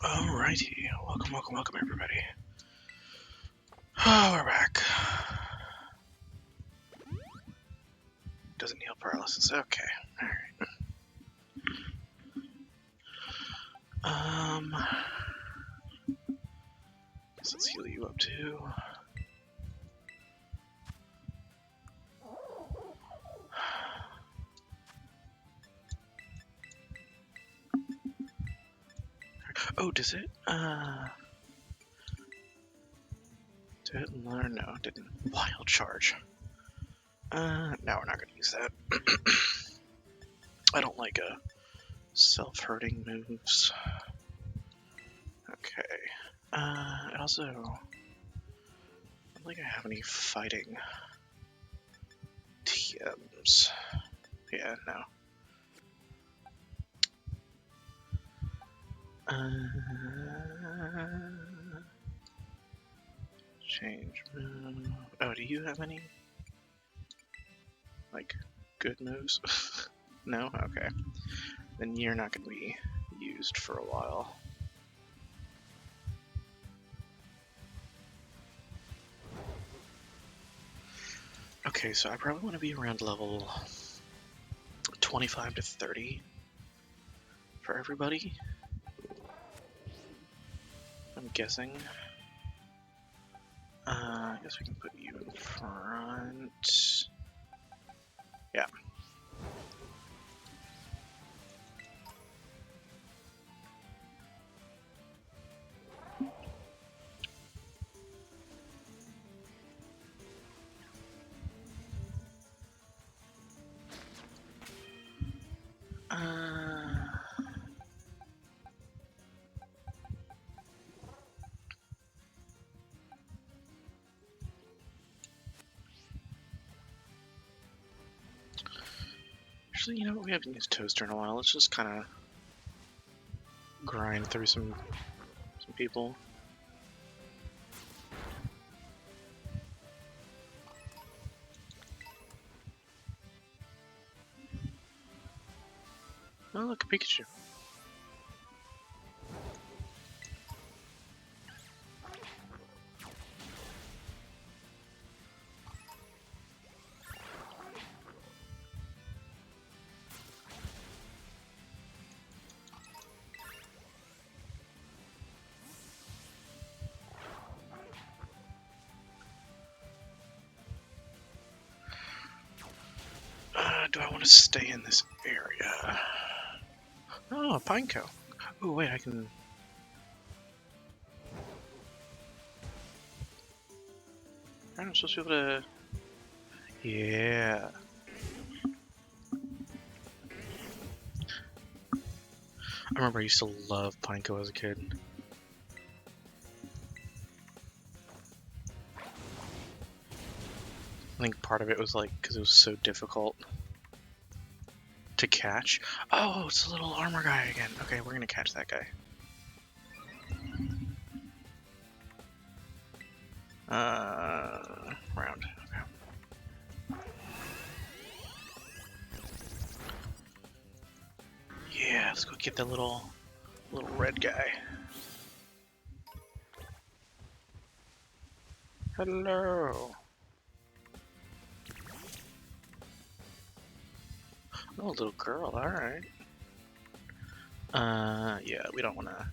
Alrighty, welcome everybody. Oh, we're back. Doesn't heal paralysis, okay, alright. Guess let's heal you up too. Oh, does it? Did it learn? No, it didn't. Wild charge. No, we're not gonna use that. I don't like self-hurting moves. Okay. Also, I don't think I have any fighting TMs. Yeah, no. Change move. Oh, do you have any, like, good moves? No? Okay. Then you're not going to be used for a while. Okay, so I probably want to be around level 25 to 30 for everybody. I'm guessing. I guess we can put you in front. Yeah. Actually, you know what? We haven't used Toaster in a while. Let's just kind of grind through some people. Oh, look, a Pikachu. Do I want to stay in this area? Oh, Pineco. Oh, wait, I can... I'm supposed to be able to... Yeah. I remember I used to love Pineco as a kid. I think part of it was like, because it was so difficult to catch. Oh, it's a little armor guy again. Okay, we're gonna catch that guy. Round. Okay. Yeah, let's go get the little red guy. Hello. Oh, little girl. All right. Yeah, we don't want to.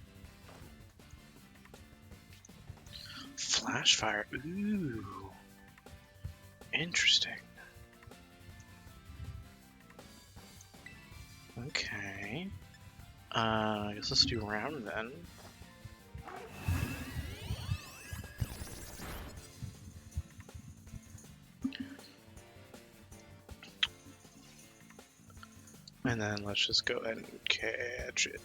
Flash fire. Ooh. Interesting. Okay. I guess let's do round then. And then let's just go ahead and catch it.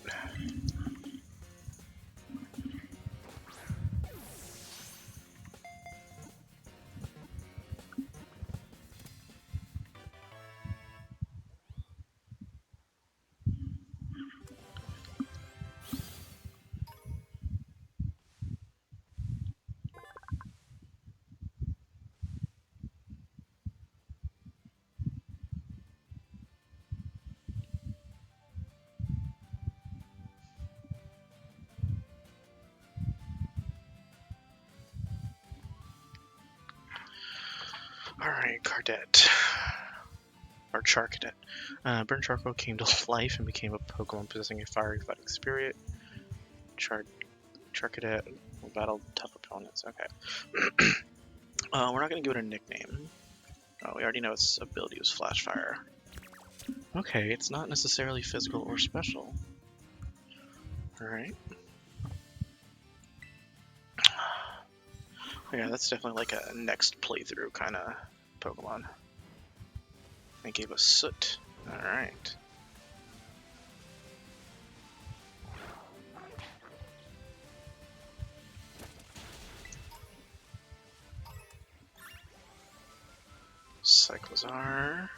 Alright, Cardet. Or Charcadet. Burnt charcoal came to life and became a Pokemon possessing a fiery fighting spirit. Charcadet will battle tough opponents. Okay. We're not going to give it a nickname. Oh, we already know its ability was Flash Fire. Okay, it's not necessarily physical or special. Alright. Yeah, that's definitely like a next playthrough kind of Pokemon. They gave us Soot. Alright. Cyclizar.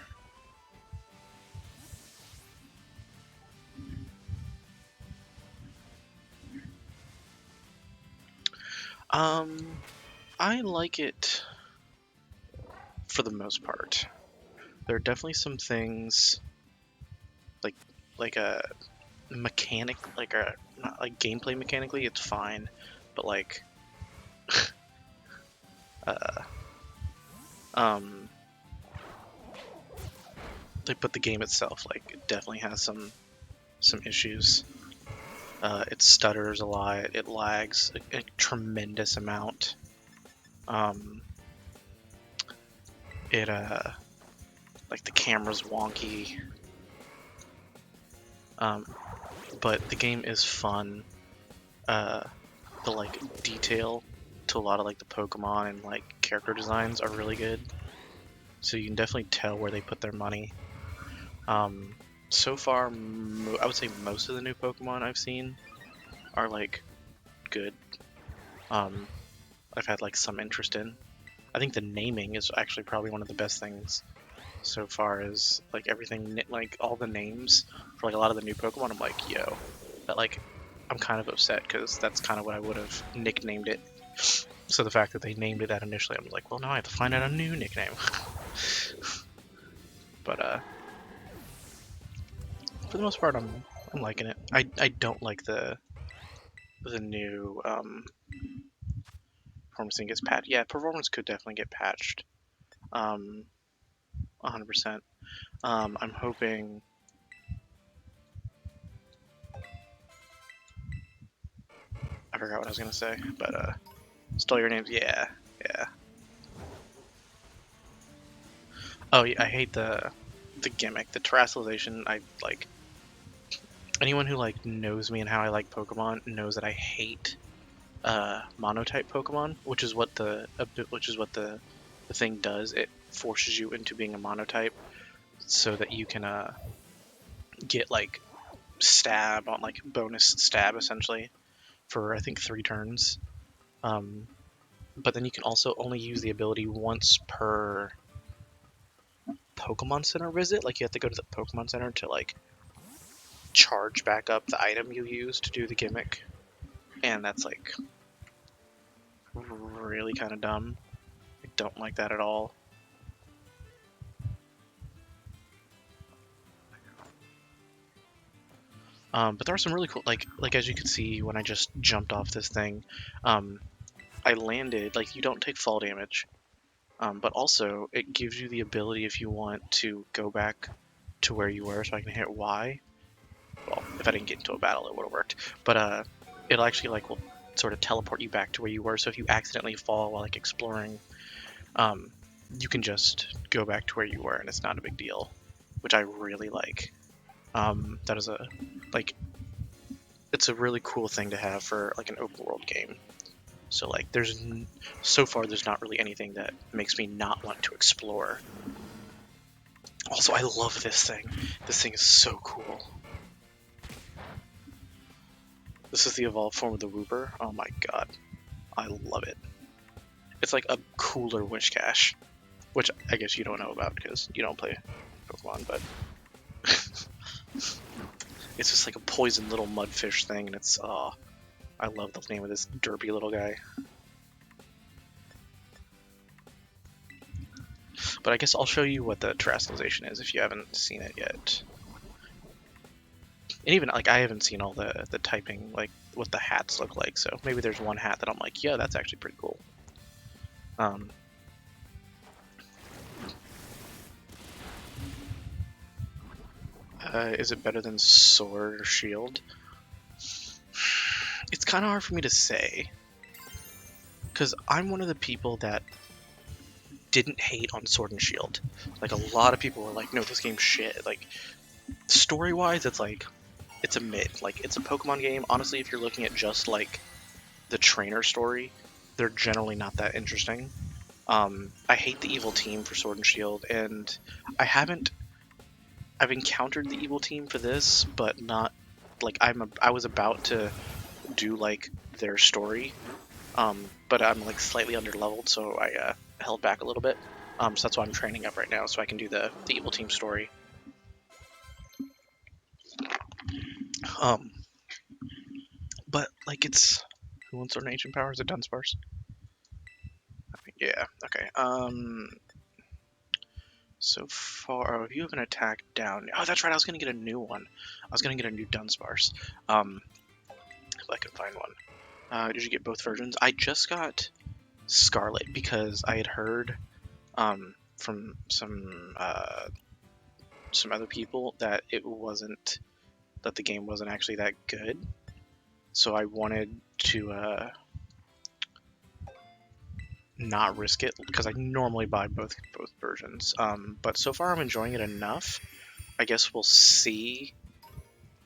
I like it for the most part. There are definitely some things like a mechanic, like a not like gameplay mechanically, it's fine, but like uh, um, but the game itself, like, it definitely has some issues. It stutters a lot. It lags a tremendous amount. It like the camera's wonky. But the game is fun. The like detail to a lot of like the Pokemon and like character designs are really good. So you can definitely tell where they put their money. So far, I would say most of the new Pokemon I've seen are like good. I've had like some interest in. I think the naming is actually probably one of the best things so far. Is like everything, like all the names for like a lot of the new Pokemon. I'm like, yo, that like I'm kind of upset because that's kind of what I would have nicknamed it. So the fact that they named it that initially, I'm like, well, now I have to find out a new nickname. But for the most part, I'm liking it. I don't like the new performance thing gets patched. Yeah, performance could definitely get patched. 100%. I'm hoping. I forgot what I was gonna say, but stole your names. Yeah, yeah. Oh, yeah, I hate the gimmick, the terrestrialization. I like anyone who like knows me and how I like Pokemon knows that I hate monotype Pokemon, which is what the thing does. It forces you into being a monotype so that you can get like stab on like bonus stab essentially for I think 3 turns. But then you can also only use the ability once per Pokemon Center visit. Like you have to go to the Pokemon Center to like charge back up the item you use to do the gimmick, and that's like really kind of dumb. I don't like that at all. But there are some really cool, like as you can see when I just jumped off this thing, I landed, like you don't take fall damage, but also it gives you the ability if you want to go back to where you were. So I can hit Y. Well, if I didn't get into a battle, it would have worked. But it'll actually like will sort of teleport you back to where you were. So if you accidentally fall while like exploring, you can just go back to where you were, and it's not a big deal, which I really like. That is a like it's a really cool thing to have for like an open world game. So like so far there's not really anything that makes me not want to explore. Also, I love this thing. This thing is so cool. This is the evolved form of the Wooper. Oh my god. I love it. It's like a cooler Wishcash, which I guess you don't know about because you don't play Pokemon, but it's just like a poison little mudfish thing, and it's I love the name of this derpy little guy. But I guess I'll show you what the terrestrialization is if you haven't seen it yet. And even like I haven't seen all the typing, like what the hats look like. So maybe there's one hat that I'm like, yeah, that's actually pretty cool. Is it better than Sword or Shield? It's kind of hard for me to say, because I'm one of the people that didn't hate on Sword and Shield. Like, a lot of people were like, no, this game's shit. Like, story-wise, it's like, it's a mid. Like, it's a Pokemon game. Honestly, if you're looking at just, like, the trainer story, they're generally not that interesting. I hate the evil team for Sword and Shield, and I've encountered the evil team for this, but not, like, I was about to do, like, their story, but I'm, like, slightly under-leveled, so I, held back a little bit. So that's why I'm training up right now, so I can do the evil team story. But, like, it's... Who wants Sword and Ancient Power? Is it Dunsparce? Yeah, okay. So far... Oh, if you have an attack down... Oh, that's right, I was gonna get a new one. I was gonna get a new Dunsparce. If I can find one. Did you get both versions? I just got Scarlet because I had heard from some other people that the game wasn't actually that good. So I wanted to not risk it because I normally buy both versions. But so far I'm enjoying it enough. I guess we'll see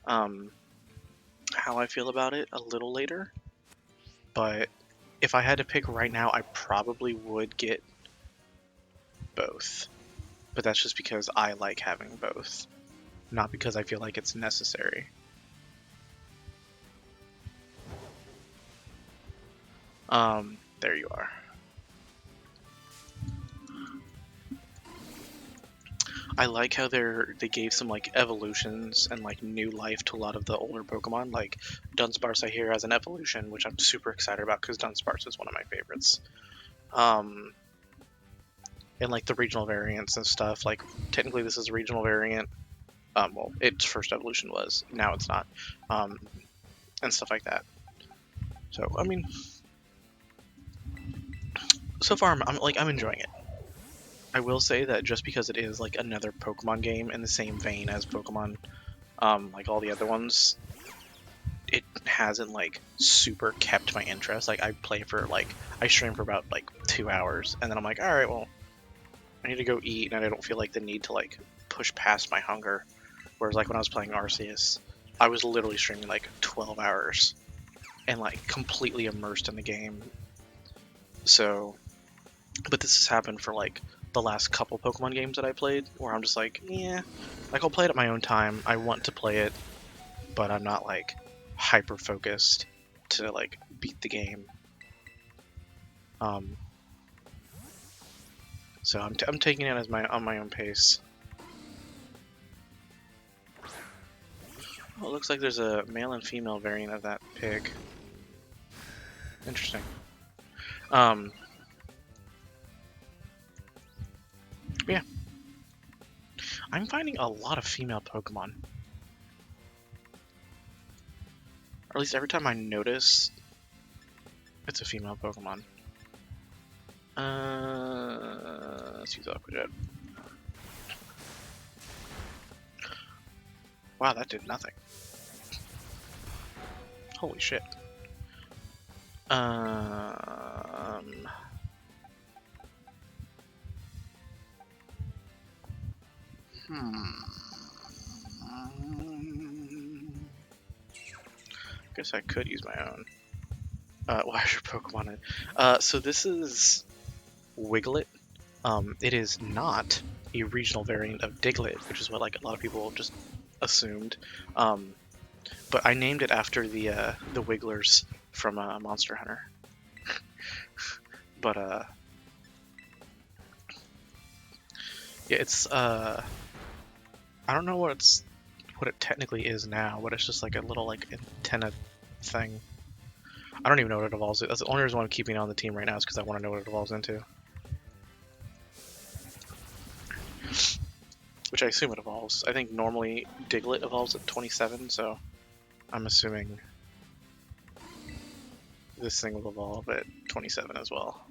how I feel about it a little later. But if I had to pick right now, I probably would get both. But that's just because I like having both, not because I feel like it's necessary. There you are. I like how they gave some like evolutions and like new life to a lot of the older Pokemon. Like Dunsparce, I hear has an evolution, which I'm super excited about because Dunsparce is one of my favorites. And like the regional variants and stuff. Like technically, this is a regional variant. Well, its first evolution was. Now it's not. And stuff like that. So I mean, so far I'm enjoying it. I will say that just because it is like another Pokemon game in the same vein as Pokemon, like all the other ones, it hasn't like super kept my interest. Like I stream for about like 2 hours, and then I'm like, all right, well, I need to go eat, and I don't feel like the need to like push past my hunger. Whereas like when I was playing Arceus, I was literally streaming like 12 hours and like completely immersed in the game. So, but this has happened for like the last couple Pokemon games that I played, where I'm just like, yeah, like I'll play it at my own time. I want to play it, but I'm not like hyper focused to like beat the game. So I'm taking it as on my own pace. Oh, it looks like there's a male and female variant of that pig. Interesting. Yeah. I'm finding a lot of female Pokemon. Or at least every time I notice, it's a female Pokemon. Let's use Aqua Jet. Wow, that did nothing. Holy shit. Guess I could use my own. Why is your Pokemon in? So this is Wiglet. It is not a regional variant of Diglett, which is what like a lot of people just assumed. But I named it after the Wigglers from Monster Hunter. But yeah, it's I don't know what it technically is now, but it's just like a little like antenna thing. I don't even know what it evolves to. That's the only reason why I'm keeping it on the team right now is because I want to know what it evolves into. Which I assume it evolves. I think normally Diglett evolves at 27, so I'm assuming this thing will evolve at 27 as well.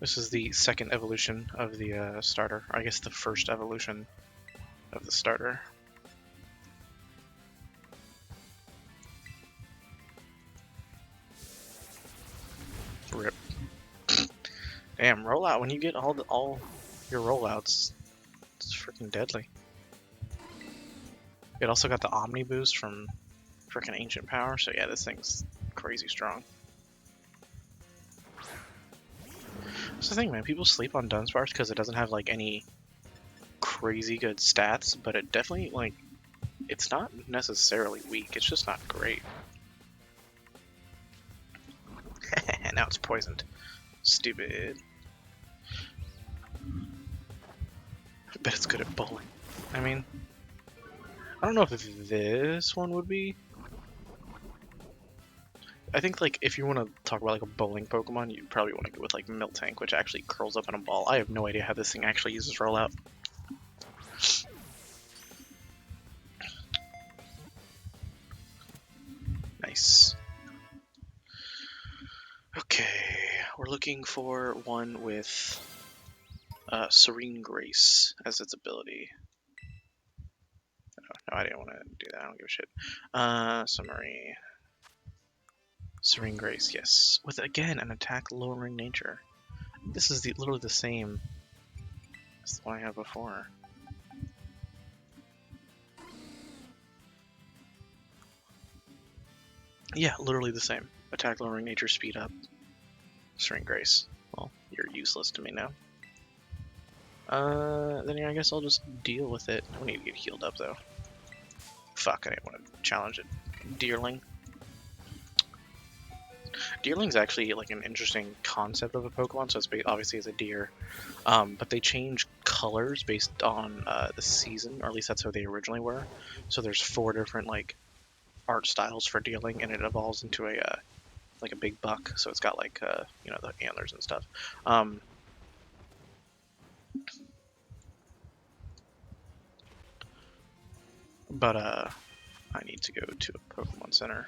This is the second evolution of the starter. Or I guess the first evolution of the starter. Rip. Damn, rollout. When you get all your rollouts, it's freaking deadly. It also got the Omni boost from freaking Ancient Power, so yeah, this thing's crazy strong. That's the thing, man. People sleep on Dunsparce because it doesn't have like any crazy good stats, but it definitely like it's not necessarily weak. It's just not great. Now it's poisoned. Stupid. I bet it's good at bowling. I mean, I don't know if this one would be. I think like if you want to talk about like a bowling Pokemon, you probably want to go with like Miltank, which actually curls up in a ball. I have no idea how this thing actually uses rollout. Nice. Okay, we're looking for one with Serene Grace as its ability. No, I didn't want to do that. I don't give a shit. Summary. Serene Grace, yes. With, again, an attack lowering nature. This is literally the same as the one I had before. Yeah, literally the same. Attack lowering nature, speed up. Serene Grace. Well, you're useless to me now. Then yeah, I guess I'll just deal with it. I need to get healed up, though. Fuck, I didn't want to challenge it. Deerling. Deerling's actually like an interesting concept of a Pokemon, so it's obviously as a deer, but they change colors based on the season, or at least that's how they originally were. So there's 4 different like art styles for Deerling, and it evolves into a like a big buck. So it's got like you know, the antlers and stuff. But I need to go to a Pokemon Center.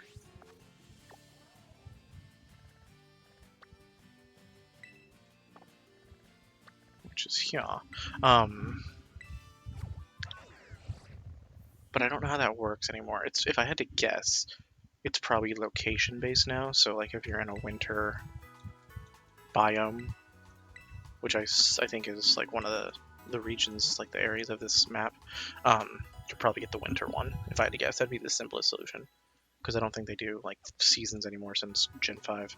Which is here. But I don't know how that works anymore. It's, if I had to guess, it's probably location based now. So like if you're in a winter biome, which I think is like one of the regions, like the areas of this map, you'll probably get the winter one. If I had to guess, that'd be the simplest solution. Because I don't think they do like seasons anymore since Gen 5.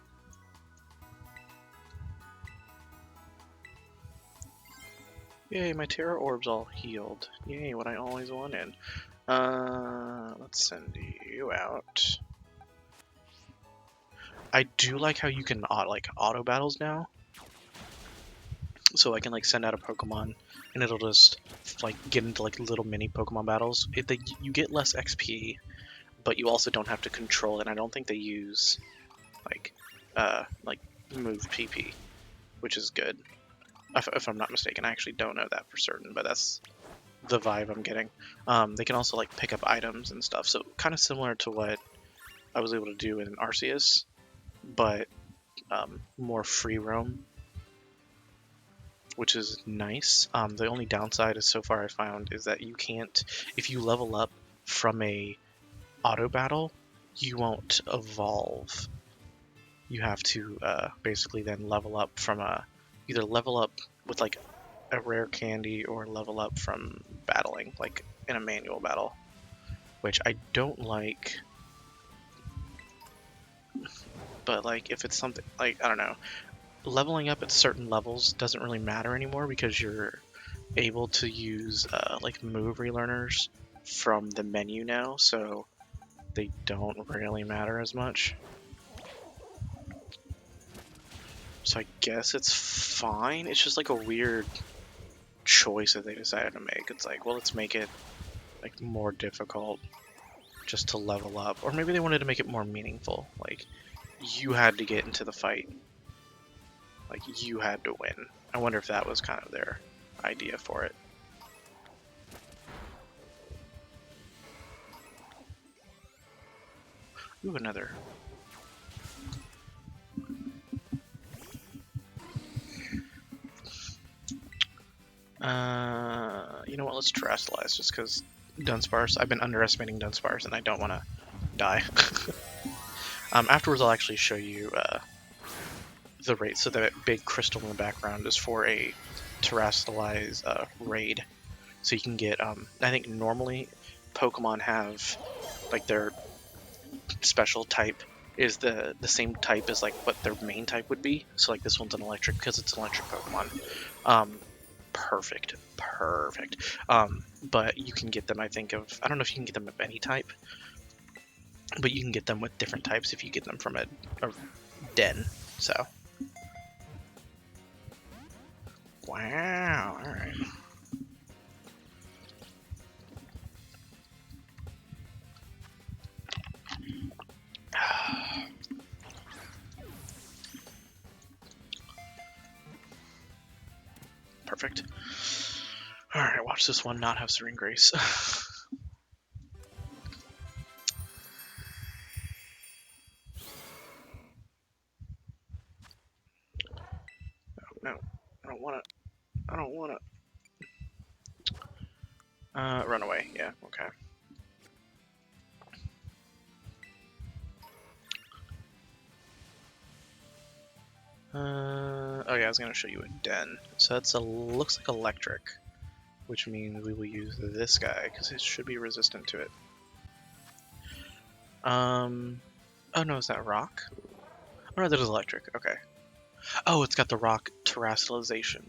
Yay, my Terra Orb's all healed. Yay, what I always wanted. Let's send you out. I do like how you can like auto battles now. So I can like send out a Pokemon and it'll just like get into like little mini Pokemon battles. You get less XP, but you also don't have to control it. And I don't think they use like move PP, which is good. If I'm not mistaken, I actually don't know that for certain, but that's the vibe I'm getting. They can also like pick up items and stuff, so kind of similar to what I was able to do in Arceus, but more free roam, which is nice. The only downside is so far I found is that you can't, if you level up from a auto battle, you won't evolve. You have to basically then level up from either level up with like a rare candy or level up from battling, like in a manual battle, which I don't like. But like if it's something like, I don't know, leveling up at certain levels doesn't really matter anymore because you're able to use like move relearners from the menu now, so they don't really matter as much. So I guess it's fine. It's just like a weird choice that they decided to make. It's like, well, let's make it like more difficult just to level up, or maybe they wanted to make it more meaningful. Like you had to get into the fight, like you had to win. I wonder if that was kind of their idea for it. Ooh, You know what? Let's terrestrialize just because Dunsparce. I've been underestimating Dunsparce, and I don't want to die. Afterwards, I'll actually show you the raid. So that big crystal in the background is for a terrestrialize raid. So you can get. I think normally Pokemon have like their special type is the same type as like what their main type would be. So like this one's an electric because it's an electric Pokemon. Perfect. But you can get them, I think, I don't know if you can get them of any type, but you can get them with different types if you get them from a den. So, wow, all right. Perfect. All right, watch this one not have Serene Grace. No, I don't want to. I don't want to. Run away. Yeah, okay. Oh yeah, I was gonna show you a den. So that's looks like electric, which means we will use this guy because it should be resistant to it. Oh no, is that rock? Oh no, that is electric. Okay. Oh, it's got the rock terrestrialization.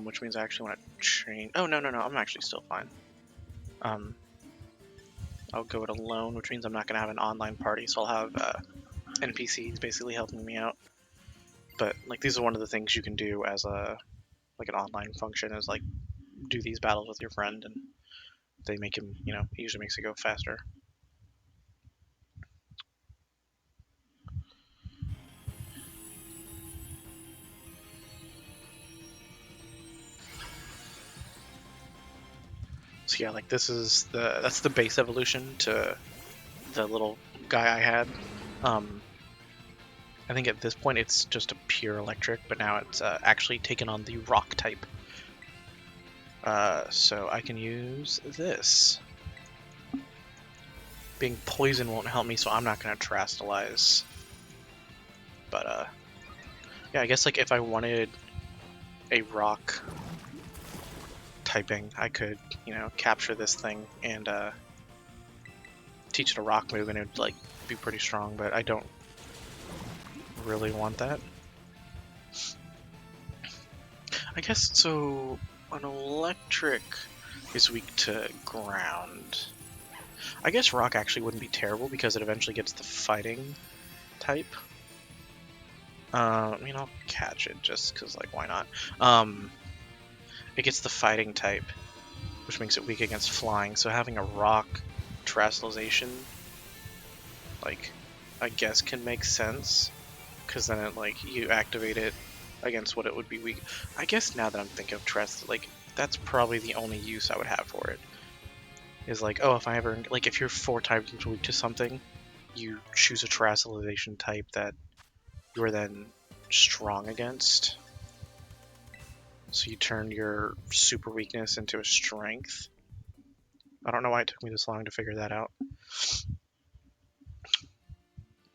Which means I actually want to change. Oh no, I'm actually still fine. I'll go it alone, which means I'm not gonna have an online party, so I'll have NPCs basically helping me out. But like these are one of the things you can do as a like an online function is like do these battles with your friend, and they make him, you know, it usually makes it go faster. So yeah, like this is that's the base evolution to the little guy I had. I think at this point it's just a pure electric, but now it's actually taken on the rock type. So I can use this. Being poison won't help me, so I'm not going to terrestrialize. But yeah, I guess like if I wanted a rock typing, I could, you know, capture this thing and teach it a rock move, and it'd like be pretty strong. But I don't really want that. I guess so. An electric is weak to ground. I guess rock actually wouldn't be terrible because it eventually gets the fighting type. I mean, I'll catch it just because, like, why not? It gets the fighting type, which makes it weak against flying. So having a rock terrestrialization, like, I guess can make sense because then it like you activate it against what it would be weak. I guess now that I'm thinking of terrestrial, like that's probably the only use I would have for it. Is like, oh, if I ever like if you're 4 times weak to something, you choose a terrestrialization type that you are then strong against. So you turn your super weakness into a strength. I don't know why it took me this long to figure that out.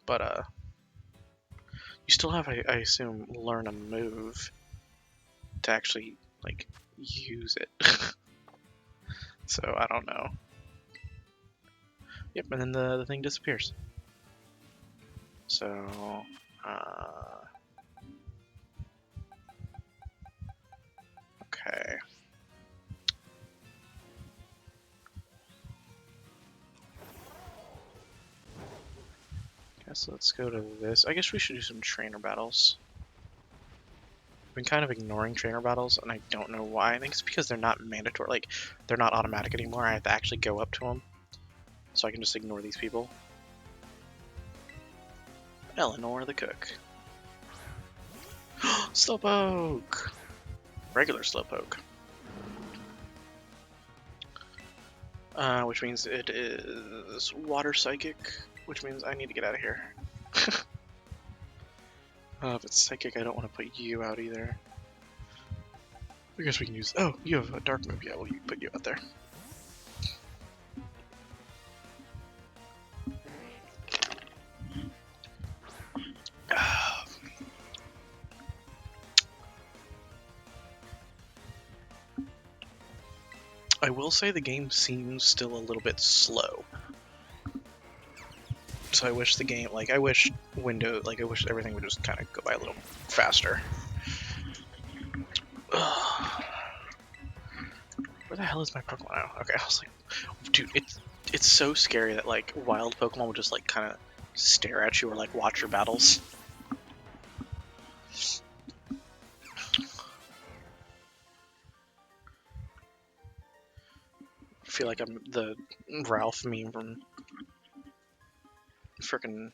But you still have, I assume, learn a move to actually like use it. So I don't know. Yep, and then the thing disappears. So okay. So let's go to this. I guess we should do some trainer battles. I've been kind of ignoring trainer battles, and I don't know why. I think it's because they're not mandatory. Like, they're not automatic anymore. I have to actually go up to them. So I can just ignore these people. Eleanor the cook. Slowpoke! Regular Slowpoke. Which means it is Water Psychic, which means I need to get out of here. If it's Psychic, I don't want to put you out either. I guess we can use... Oh, you have a dark move. Yeah, we'll put you out there. I will say the game seems still a little bit slow. So I wish the game, like, I wish everything would just kind of go by a little faster. Where the hell is my Pokemon now? Okay, I was like, dude, it's so scary that, like, wild Pokemon will just, like, kind of stare at you or, like, watch your battles. I feel like I'm the Ralph meme from frickin'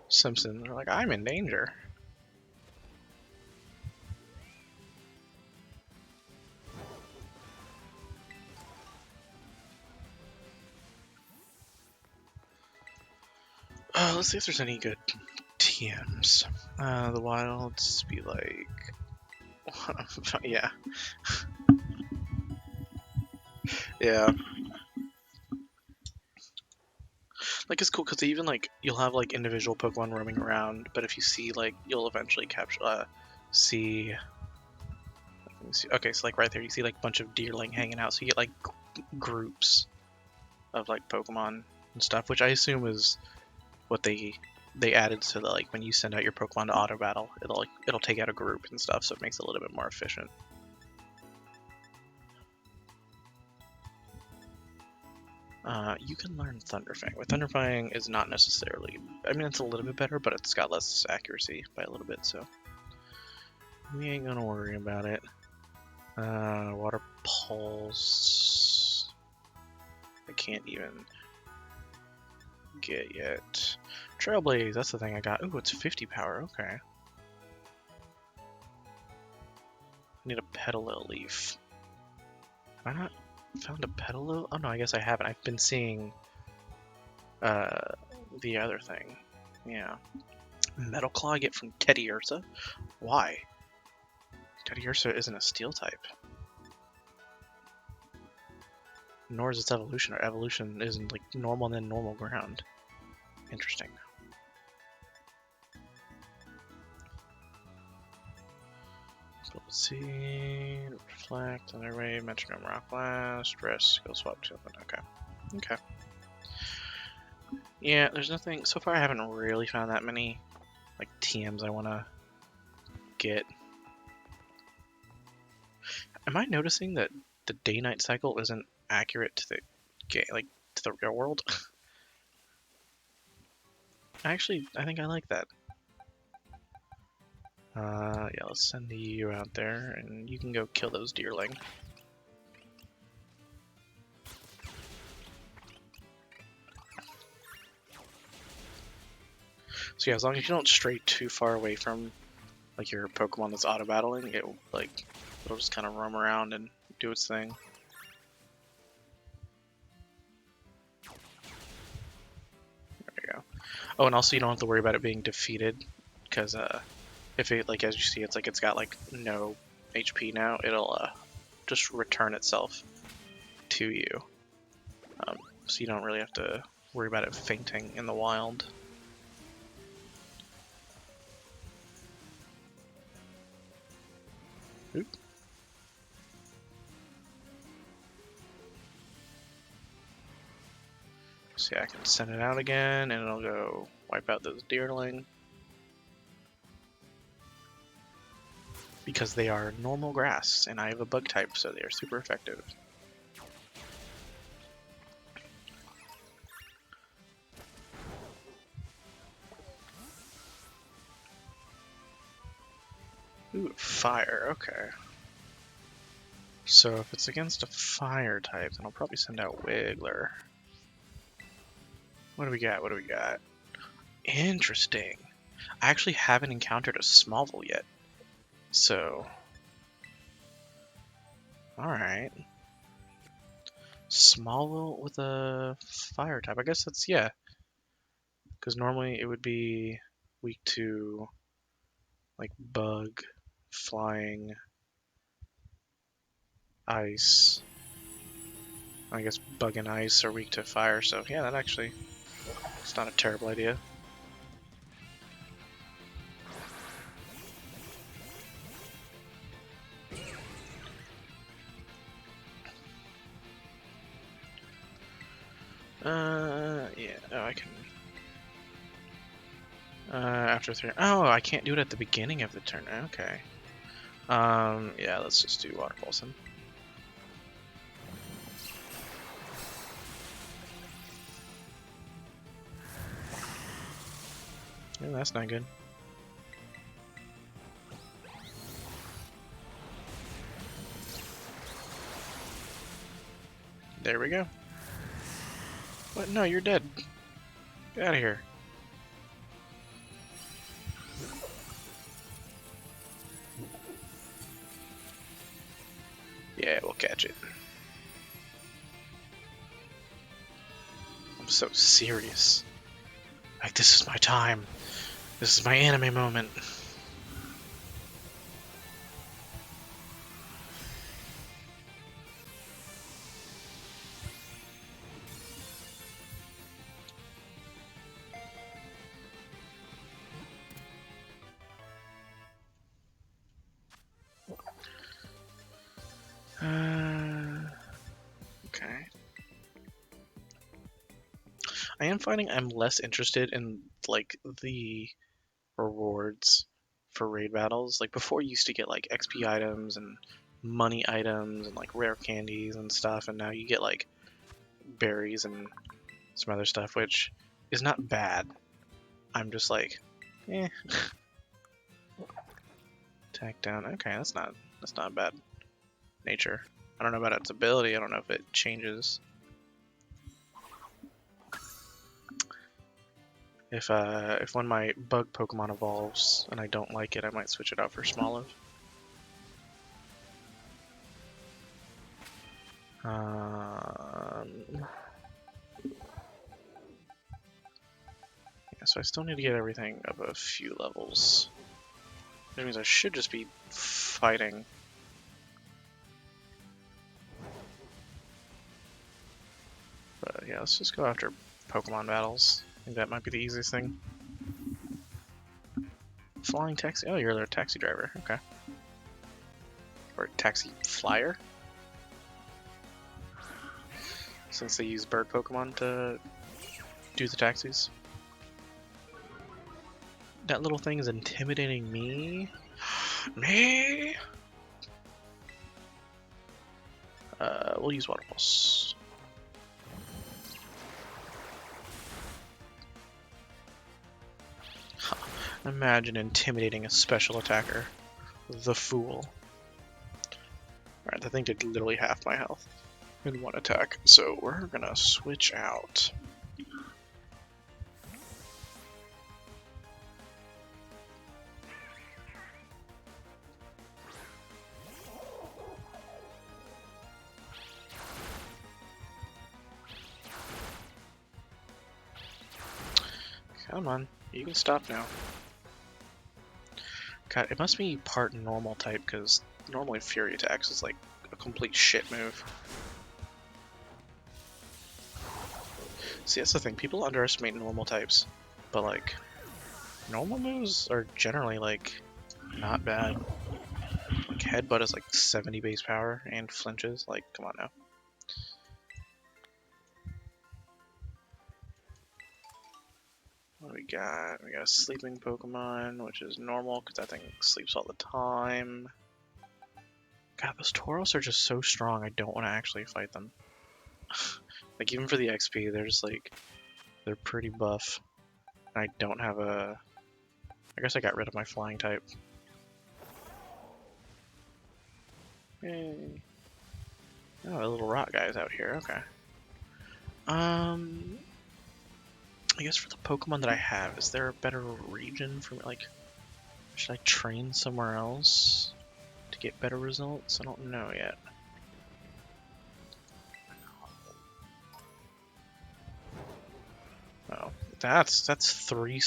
Simpson. They're like, I'm in danger. Let's see if there's any good TMs. The wilds be like... yeah. Yeah. Like, it's cool because even, like, you'll have, like, individual Pokemon roaming around, but if you see, like, you'll eventually capture, see... Okay, so, like, right there, you see, like, a bunch of deerling hanging out, so you get, like, groups of, like, Pokemon and stuff, which I assume is what they added so that, like, when you send out your Pokemon to auto battle, it'll take out a group and stuff, so it makes it a little bit more efficient. You can learn Thunderfang. With Thunderfang is not necessarily... I mean, it's a little bit better, but it's got less accuracy by a little bit, so... we ain't gonna worry about it. Water Pulse... I can't even get yet. Trailblaze, that's the thing I got. Ooh, it's 50 power, okay. I need a Petalil leaf. Have I not found a Petalil? Oh no, I guess I haven't. I've been seeing the other thing. Yeah. Metal Claw I get from Teddiursa? Why? Teddiursa isn't a steel type. Nor is its evolution. Or evolution isn't like normal and then normal ground. Interesting. So let's see. Reflect, Underwave, Metronome, Rock Blast, Rest, Skill Swap, okay. Okay. Yeah, there's nothing. So far, I haven't really found that many like TMs I want to get. Am I noticing that the day-night cycle isn't accurate to the game, like to the real world? Actually, I think I like that. Yeah, let's send you out there, and you can go kill those deerling. So yeah, as long as you don't stray too far away from like your Pokemon that's auto battling, it'll just kind of roam around and do its thing. There you go. Oh, and also you don't have to worry about it being defeated, because if it, like, as you see, it's got like no HP now, it'll just return itself to you. So you don't really have to worry about it fainting in the wild. Oop. See, I can send it out again, and it'll go wipe out those deerling. Because they are normal grass, and I have a bug type, so they are super effective. Ooh, fire, okay. So if it's against a fire type, then I'll probably send out Wiggler. What do we got? What do we got? Interesting. I actually haven't encountered a Smallville yet. So... alright. Smallville with a fire type. I guess that's, yeah. Because normally it would be weak to, like, bug, flying, ice. I guess bug and ice are weak to fire, so yeah, that actually, it's not a terrible idea. Yeah, oh, I can... after 3... Oh, I can't do it at the beginning of the turn. Okay. Yeah, let's just do Water Pulse then. Yeah, that's not good. There we go. What? No, you're dead. Get out of here. Yeah, we'll catch it. I'm so serious. Like, this is my time. This is my anime moment. Okay. I am finding I'm less interested in, like, the rewards for raid battles. Like, before you used to get, like, XP items and money items and, like, rare candies and stuff, and now you get, like, berries and some other stuff, which is not bad. I'm just like, eh. Attack down. Okay, that's not bad. Nature. I don't know about its ability. I don't know if it changes. If when my bug Pokemon evolves and I don't like it, I might switch it out for Smoliv. Yeah, so I still need to get everything up a few levels. That means I should just be fighting. But yeah, let's just go after Pokemon battles. I think that might be the easiest thing. Flying taxi? Oh, you're a taxi driver. Okay. Or taxi flyer? Since they use bird Pokemon to do the taxis. That little thing is intimidating me. Me? We'll use Water Pulse. Huh. Imagine intimidating a special attacker. The fool. Alright, that thing did literally half my health in one attack, so we're gonna switch out. Come on, you can stop now. God, it must be part normal type, because normally Fury attacks is like a complete shit move. See, that's the thing, people underestimate normal types, but like, normal moves are generally like, not bad. Like, Headbutt is like 70 base power and flinches, like, come on now. What do we got? We got a sleeping Pokemon, which is normal because that thing sleeps all the time. God, those Tauros are just so strong, I don't want to actually fight them. Like, even for the XP, they're just like, they're pretty buff. I don't have a... I guess I got rid of my flying type. Yay. Oh, the little rock guy's out here, okay. I guess for the Pokemon that I have, is there a better region for me? Like, should I train somewhere else to get better results? I don't know yet. Oh, that's three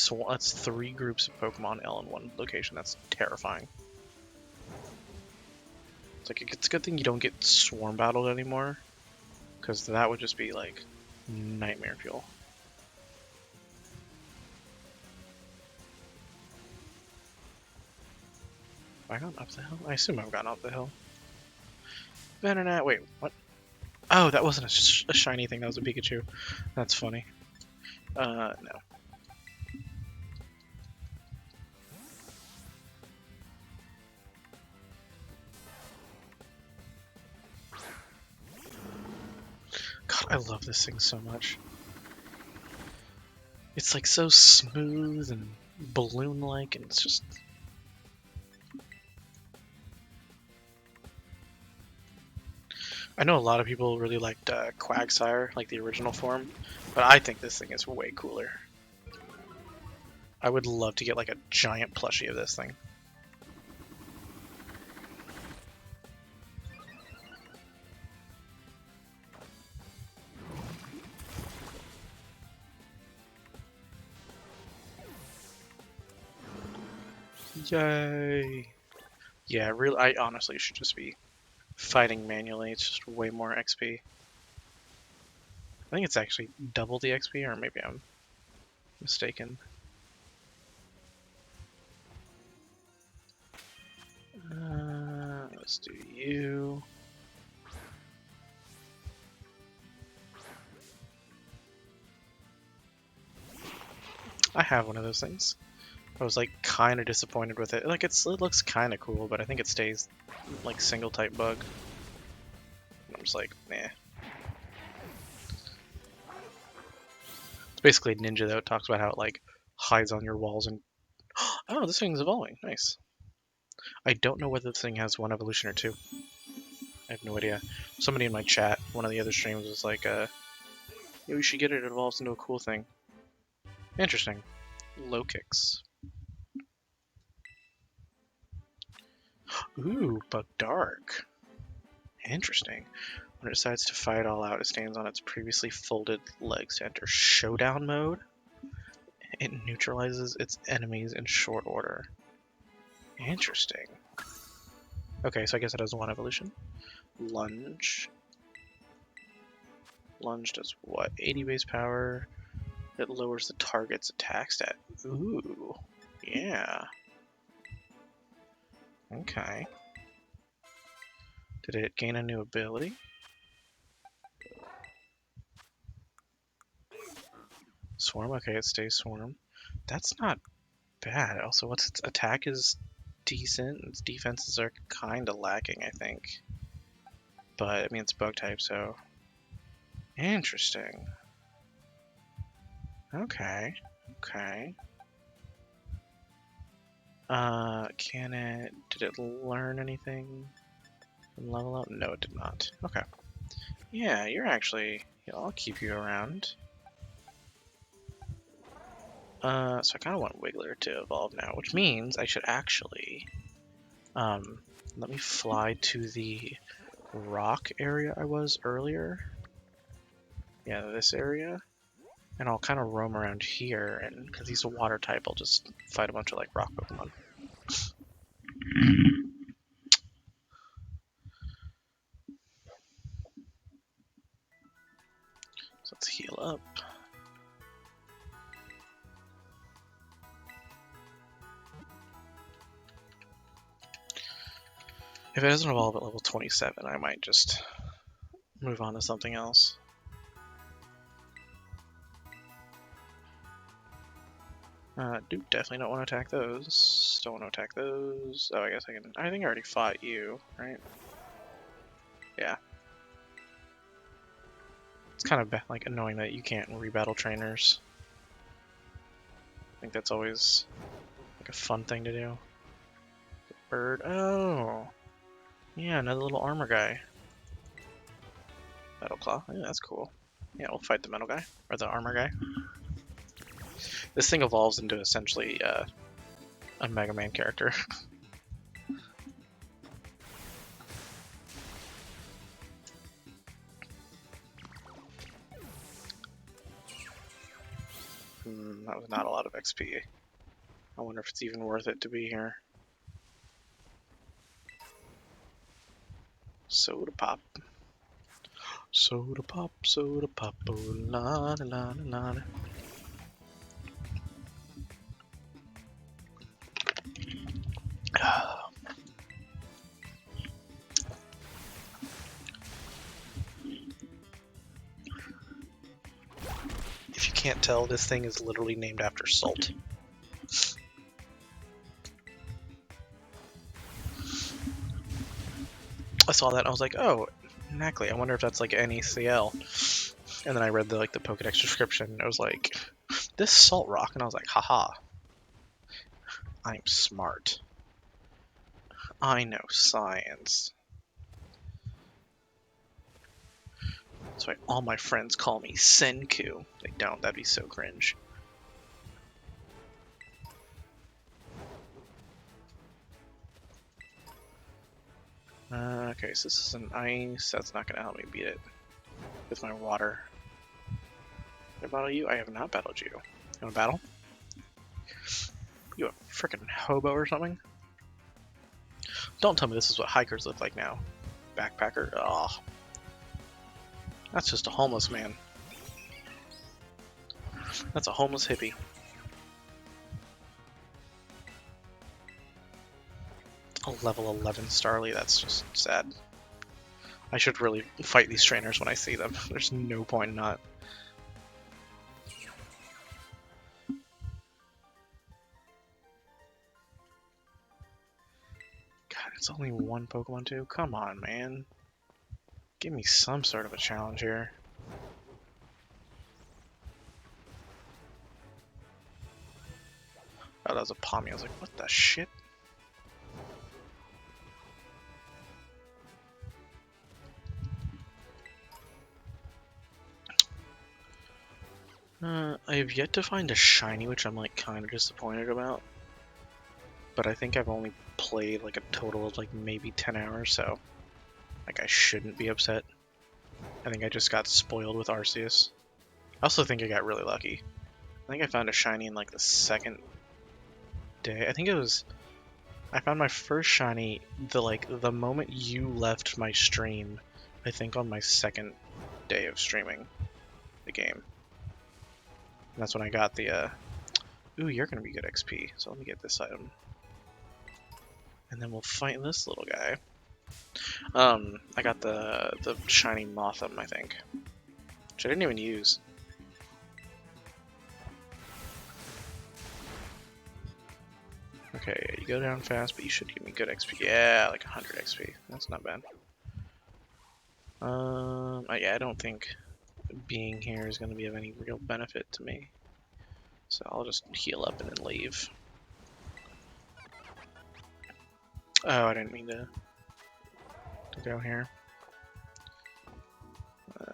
groups of Pokemon all in one location. That's terrifying. It's like it's a good thing you don't get swarm battled anymore, because that would just be like nightmare fuel. Have I gone up the hill? I assume I've gone up the hill. Venonat, wait, what? Oh, that wasn't a shiny thing, that was a Pikachu. That's funny. No. God, I love this thing so much. It's like so smooth and balloon-like, and it's just... I know a lot of people really liked Quagsire, like the original form, but I think this thing is way cooler. I would love to get like a giant plushie of this thing. Yay! Yeah, really, I honestly should just be fighting manually. It's just way more XP. I think it's actually double the XP, or maybe I'm mistaken. Let's do you. I have one of those things. I was like kind of disappointed with it. Like it looks kind of cool, but I think it stays like single type bug. I'm just like, nah. It's basically a ninja though. It talks about how it like hides on your walls and oh, this thing's evolving. Nice. I don't know whether this thing has one evolution or two. I have no idea. Somebody in my chat, one of the other streams, was like, yeah, we should get it. It evolves into a cool thing. Interesting. Low kicks. Ooh, Bug Dark. Interesting. When it decides to fight all out, it stands on its previously folded legs to enter showdown mode. It neutralizes its enemies in short order. Interesting. Okay, so I guess it has one evolution. Lunge. Lunge does what? 80 base power. It lowers the target's attack stat. Ooh. Yeah. Okay. Did it gain a new ability? Swarm? Okay, it stays Swarm. That's not bad. Also, what's its attack is decent. Its defenses are kind of lacking, I think. But, I mean, it's bug type, so... Interesting. Okay. Okay. Can it... Did it learn anything from level up? No, it did not. Okay. Yeah, you're actually... Yeah, I'll keep you around. So I kind of want Wiggler to evolve now, which means I should actually... let me fly to the rock area I was earlier. Yeah, this area. And I'll kind of roam around here, and because he's a water type, I'll just fight a bunch of like rock Pokemon. So let's heal up. If it doesn't evolve at level 27, I might just move on to something else. Definitely don't want to attack those. Don't want to attack those. Oh, I guess I can. I think I already fought you, right? Yeah. It's kind of like annoying that you can't rebattle trainers. I think that's always like a fun thing to do. Bird. Oh. Yeah, another little armor guy. Metal Claw. Yeah, that's cool. Yeah, we'll fight the metal guy. Or the armor guy. This thing evolves into essentially a Mega Man character. That was not a lot of XP. I wonder if it's even worth it to be here. Soda pop. Soda pop, oh la la la la la. If you can't tell, this thing is literally named after salt. I saw that and I was like, oh, Knackley, I wonder if that's like NECL. And then I read the Pokedex description and it was like, this salt rock, and I was like, haha. I'm smart. I know science. That's why all my friends call me Senku. They don't, that'd be so cringe. Okay, so this is an ice. That's not gonna help me beat it with my water. Did I battle you? I have not battled you. You wanna battle? You a freaking hobo or something? Don't tell me this is what hikers look like now. Backpacker? Oh. That's just a homeless man. That's a homeless hippie. A level 11 Starly, that's just sad. I should really fight these trainers when I see them. There's no point in not. God, it's only one Pokemon too? Come on, man. Give me some sort of a challenge here. Oh, that was a Palmy. I was like, what the shit? I have yet to find a shiny, which I'm like kind of disappointed about. But I think I've only played like a total of like maybe 10 hours, so like I shouldn't be upset. I think I just got spoiled with Arceus. I also think I got really lucky. I think I found a shiny in like the second day. I think it was. I found my first shiny the moment you left my stream. I think on my second day of streaming the game. And that's when I got the. Ooh, you're gonna be good XP. So let me get this item, and then we'll fight this little guy. I got the shiny Motham, I think, which I didn't even use. Okay, you go down fast, but you should give me good XP. Yeah, like 100 XP. That's not bad. Yeah, I don't think being here is going to be of any real benefit to me. So I'll just heal up and then leave. Oh, I didn't mean to go here.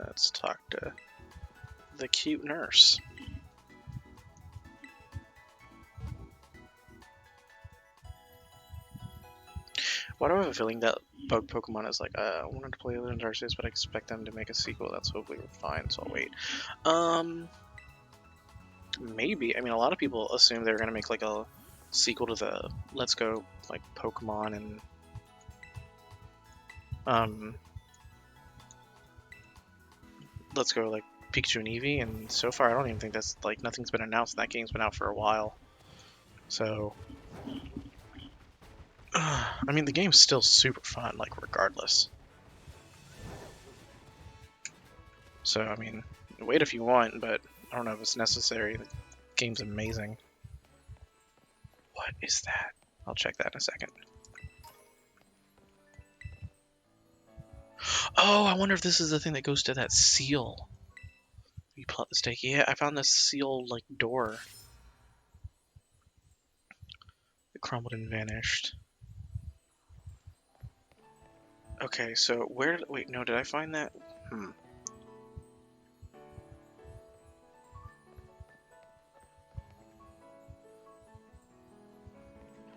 Let's talk to the cute nurse. Why do I have a feeling that Bug Pokemon is like, I wanted to play Legends Arceus, but I expect them to make a sequel. That's hopefully fine, so I'll wait. Maybe. I mean, a lot of people assume they're gonna make like a sequel to the Let's Go like Pokemon and Let's Go like Pikachu and Eevee, and so far I don't even think that's like nothing's been announced. That game's been out for a while, so I mean the game's still super fun, like regardless. So I mean, wait if you want, but I don't know if it's necessary. The game's amazing. What is that? I'll check that in a second. Oh, I wonder if this is the thing that goes to that seal. You pull out the stake. Yeah, I found this seal like door. It crumbled and vanished. Okay, so where? Wait, no, did I find that?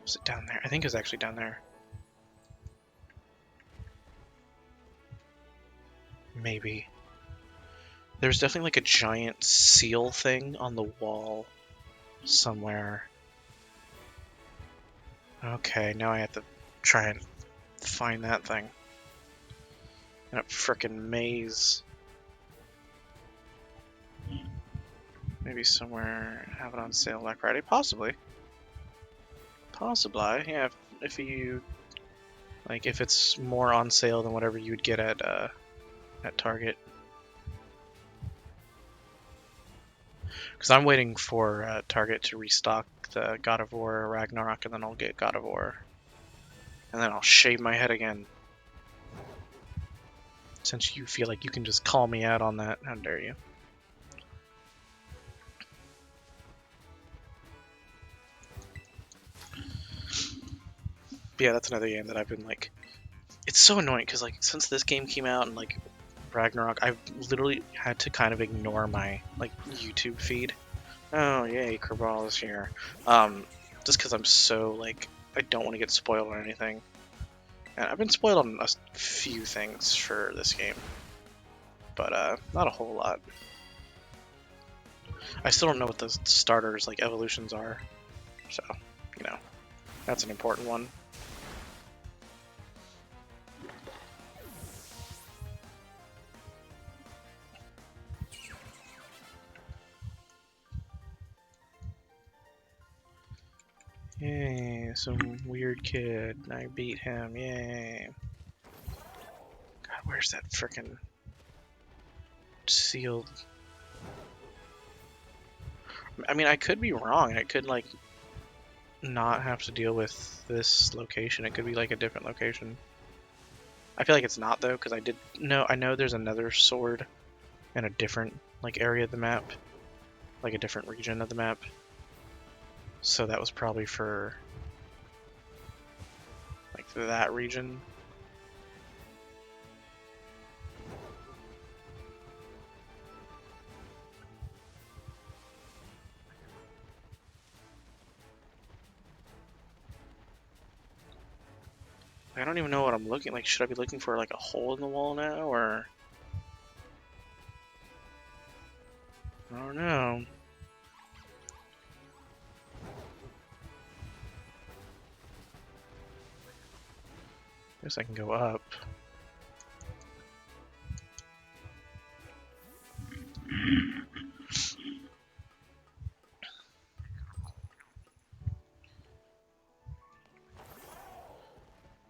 Was it down there? I think it was actually down there. Maybe. There's definitely like a giant seal thing on the wall somewhere. Okay, now I have to try and find that thing. in a frickin' maze. Maybe somewhere have it on sale Black Friday, possibly. Possibly, yeah. If you like, if it's more on sale than whatever you would get at Target. Because I'm waiting for Target to restock the God of War Ragnarok, and then I'll get God of War, and then I'll shave my head again. Since you feel like you can just call me out on that, how dare you? But yeah, that's another game that I've been like. It's so annoying because like since this game came out and like Ragnarok, I've literally had to kind of ignore my like YouTube feed. Oh yay, Kerbal is here. Just because I'm so like I don't want to get spoiled or anything. And I've been spoiled on a few things for this game, but not a whole lot. I still don't know what the starters like evolutions are, so you know that's an important one. Yay, some weird kid. I beat him. Yay. God, where's that frickin' sealed? I mean, I could be wrong. I could, like, not have to deal with this location. It could be, like, a different location. I feel like it's not, though, because I know there's another sword in a different, like, area of the map. Like, a different region of the map. So that was probably for, like, that region. I don't even know what I'm looking like. Should I be looking for like a hole in the wall now, or I don't know. Guess I can go up.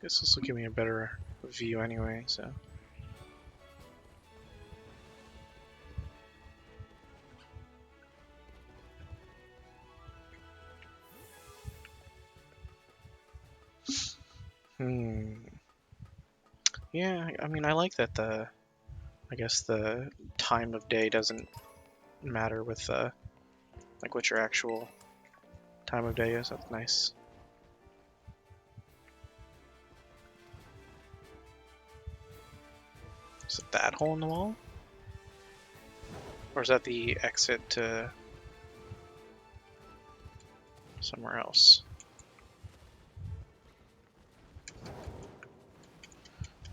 Guess this will give me a better view anyway, so. Yeah, I mean, I like that I guess the time of day doesn't matter with, like what your actual time of day is. That's nice. Is it that hole in the wall? Or is that the exit to somewhere else?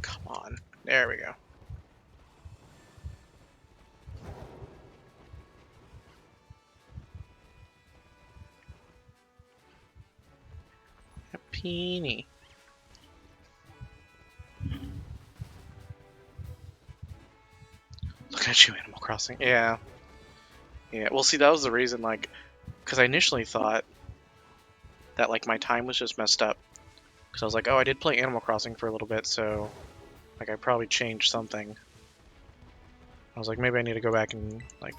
Come on. There we go. A peenie. Look at you, Animal Crossing. Yeah. Yeah, well, see, that was the reason, like, because I initially thought that, like, my time was just messed up. Because I was like, oh, I did play Animal Crossing for a little bit, so, like, I probably changed something. I was like, maybe I need to go back and, like,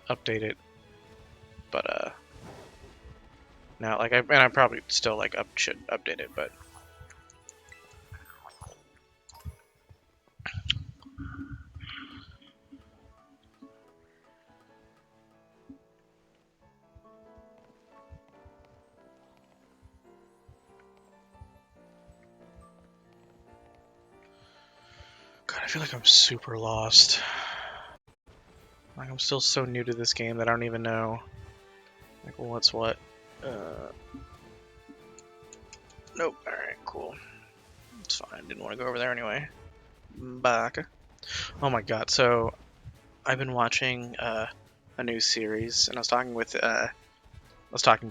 update it. But, now, like, and I probably still, like, should update it, but. God, I feel like I'm super lost. Like, I'm still so new to this game that I don't even know, like, what's what. Nope, alright, cool. It's fine, didn't want to go over there anyway. Back. Oh my god, so I've been watching a new series, and I was talking